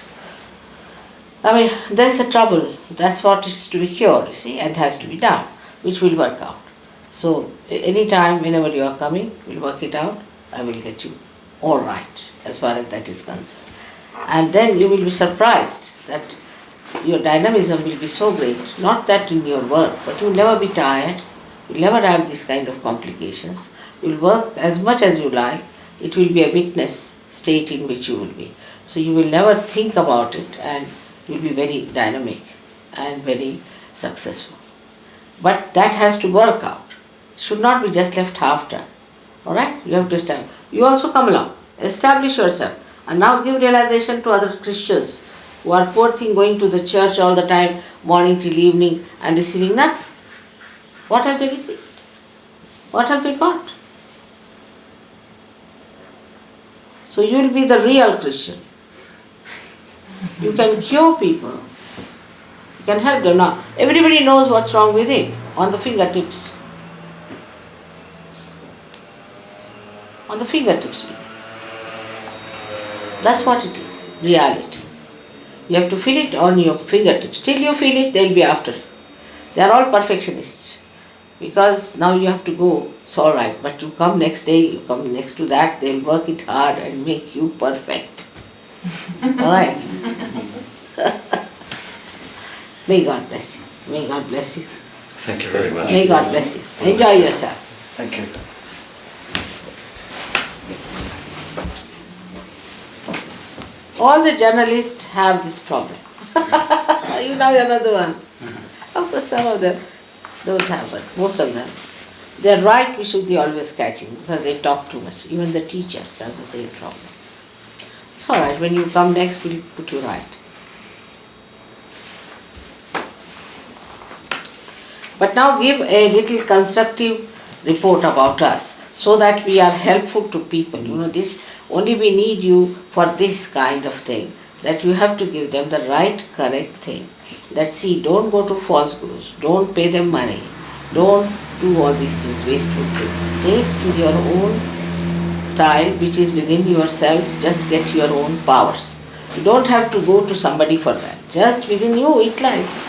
There's a trouble. That's what is to be cured, you see, and has to be done, which will work out. So, anytime, whenever you are coming, we'll work it out. I will get you all right, as far as that is concerned. And then you will be surprised that your dynamism will be so great, not that in your work, but you'll never be tired, you'll never have these kind of complications. You'll work as much as you like, it will be a witness state in which you will be. So you will never think about it and you'll be very dynamic and very successful. But that has to work out. It should not be just left half done. Alright? You have to stand. You also come along, establish yourself. And now give realization to other Christians who are poor thing going to the church all the time, morning till evening and receiving nothing. What have they received? What have they got? So you will be the real Christian. You can cure people. You can help them. Now, everybody knows what's wrong with him on the fingertips. On the fingertips. That's what it is, reality. You have to feel it on your fingertips. Till you feel it, they'll be after you. They are all perfectionists. Because now you have to go, it's all right. But you come next day, you come next to that, they'll work it hard and make you perfect. All right? May God bless you. May God bless you. Thank you very much. May God bless you. Enjoy yourself. Thank you. All the journalists have this problem. You know another one. Of course, some of them don't have, but most of them. They're right, we should be always catching because they talk too much. Even the teachers have the same problem. It's all right, when you come next, we'll put you right. But now give a little constructive report about us so that we are helpful to people. You know, this only we need you for this kind of thing. That you have to give them the right, correct thing. That see, don't go to false gurus, don't pay them money, don't do all these things, wasteful things. Take to your own style which is within yourself, just get your own powers. You don't have to go to somebody for that. Just within you it lies.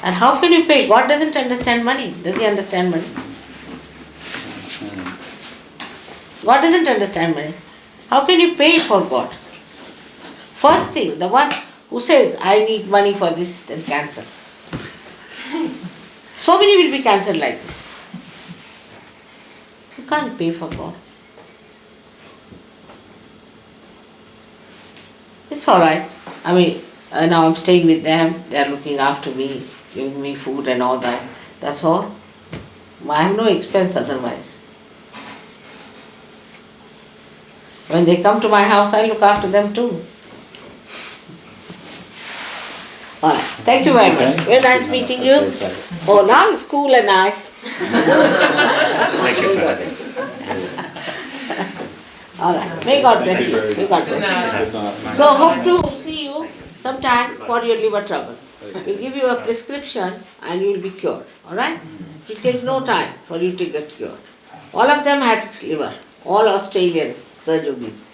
And how can you pay? God doesn't understand money. Does he understand money? God doesn't understand money. How can you pay for God? First thing, the one who says, I need money for this, then cancel. So many will be cancelled like this. You can't pay for God. It's alright. I mean, now I'm staying with them, they're looking after me, giving me food and all that. That's all. I have no expense otherwise. When they come to my house, I look after them too. Alright, thank you very much. Very nice meeting you. Oh, now it's cool and nice. Thank you for having. Alright, may God bless you. May God bless you. Good night. So hope to see you sometime for your liver trouble. We'll give you a prescription and you will be cured. Alright? It will take no time for you to get cured. All of them had liver. All Australian surgeries.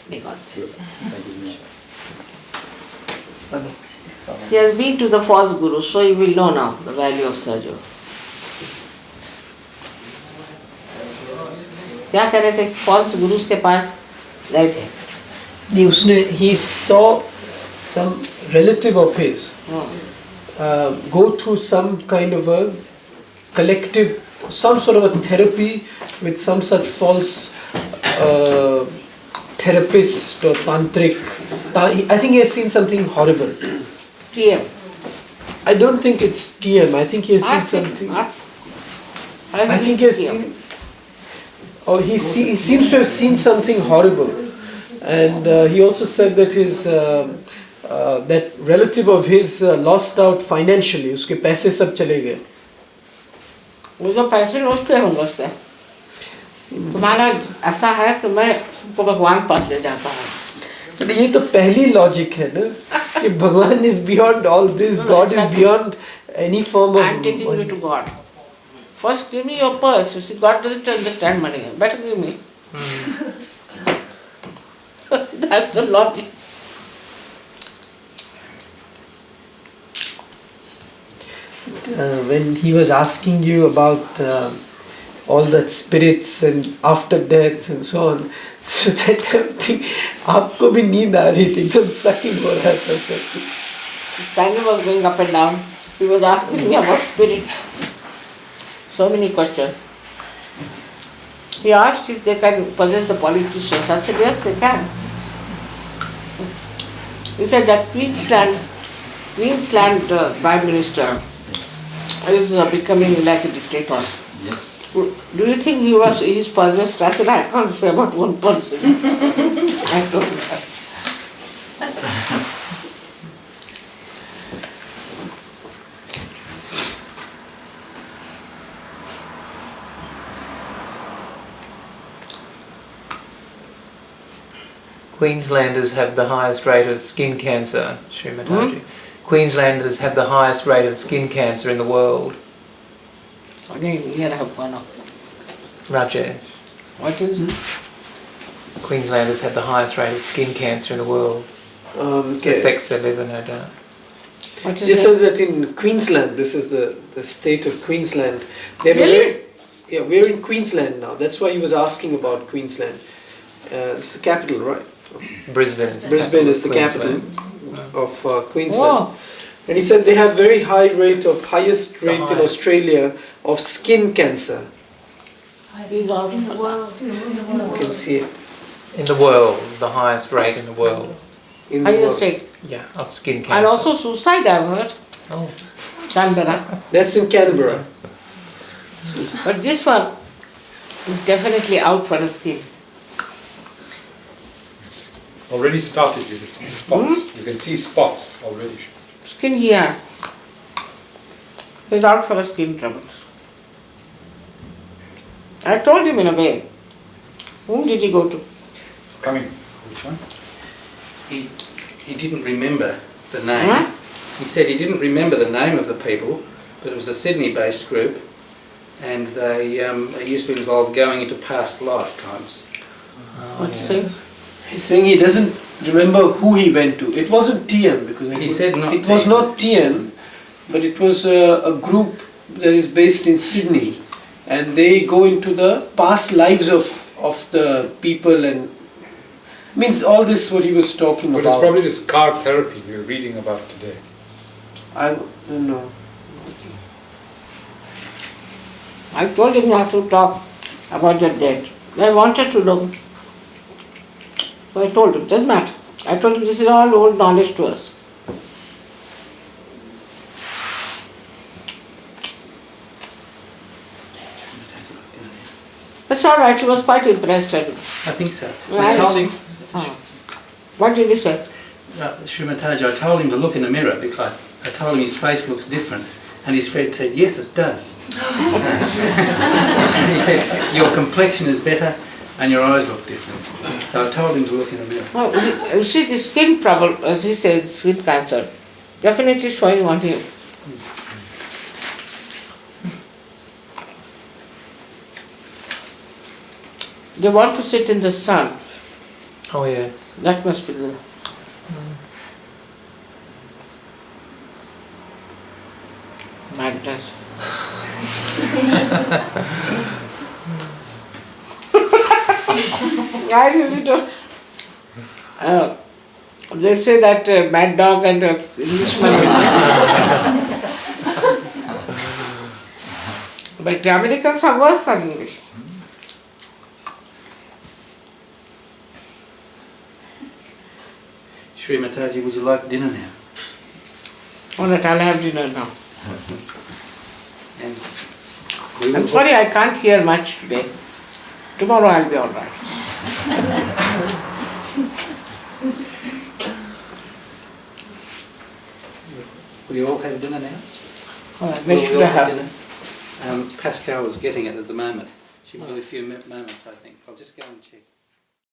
May God bless you. He has been to the false guru, so he will know now the value of surgery. क्या कह रहे थे? false gurus के पास गए थे. He saw some relative of his go through some kind of a collective, some sort of a therapy with some such false therapist or tantric. I think he has seen something horrible. TM. I don't think it's TM. I think he has seen something. I think he has seen. Or he seems to have seen something horrible, and he also said that his that relative of his lost out financially. उसके पैसे सब चले गए. मुझे पैसे नष्ट किए होंगे उसके. तुम्हारा ऐसा है कि मैं तुमको भगवान पास ले जाता हूँ. तो ये तो पहली लॉजिक है ना कि भगवान is beyond all this. God is beyond any form of. I'm taking you to God. First give me your purse. You see, God doesn't understand money. Better give me. That's the logic. When he was asking you about all that spirits and after death and so on, so that everything, आपको भी नींद आ रही थी, एकदम sucking हो रहा था सब. Daniel was going up and down. He was asking me about spirit. So many questions. He asked if they can possess the politicians. I said, yes, they can. He said that Queensland Prime Minister is becoming like a dictator. Yes. Do you think he's possessed? I said, I can't say about one person. I don't know. Queenslanders have the highest rate of skin cancer, Sri Mataji. Queenslanders have the highest rate of skin cancer in the world. Again, here I have one up. Rajesh. What is it? Queenslanders have the highest rate of skin cancer in the world. It affects their liver, no doubt. What is This it? says that in Queensland, this is the state of Queensland. They have a Really? very- yeah, we're in Queensland now. That's why he was asking about Queensland. It's the capital, right? Brisbane. Brisbane is the capital Queensland. of Queensland. Oh, And he said they have very high rate of, highest The rate in highest. Australia of skin cancer. these are In the world. You can see it In the world, the highest rate in the world. in the highest world. rate. Yeah, of skin cancer. And also suicide, I've heard. Oh. Canberra. That's in Canberra. But this one is definitely out for the skin. Already started with the spots. You can see spots already. Skin here. He's out for the skin troubles. I told him in a way. Whom did he go to? Coming. Which one? He didn't remember the name. Huh? He said he didn't remember the name of the people, but it was a Sydney-based group, and they it used to involve going into past lifetimes. What you say? He's saying he doesn't remember who he went to. It wasn't TN because He said not it was TN. not TN, but it was a group that is based in Sydney, and they go into the past lives of the people and means all this what he was talking But it's about. probably this card therapy we were reading about today. I don't know. I told him not to talk about the dead. I wanted to know. So I told him, doesn't matter. I told him this is all old knowledge to us. That's all right, he was quite impressed. I think so. Yeah, I I told him, What did he say? Srimataji, I told him to look in the mirror because I told him his face looks different, and his friend said, yes, it does. And he said, your complexion is better and your eyes look different. So I told him to look in the mirror. Oh, you see, the skin trouble, as he says, skin cancer, definitely showing on him. They want to sit in the sun. Oh yeah. That must be the. Madness. I really don't. They say that Mad Dog and Englishman. But the Americans are worse than English. Srimataji, would you like dinner now? All right, I'll have dinner now. And we I'm will- sorry I can't hear much today. Tomorrow I'll be all right. Will you all have dinner now? All right, Will where we should all I have? dinner? Pascal is getting it at the moment. She will in a few moments, I think. I'll just go and check.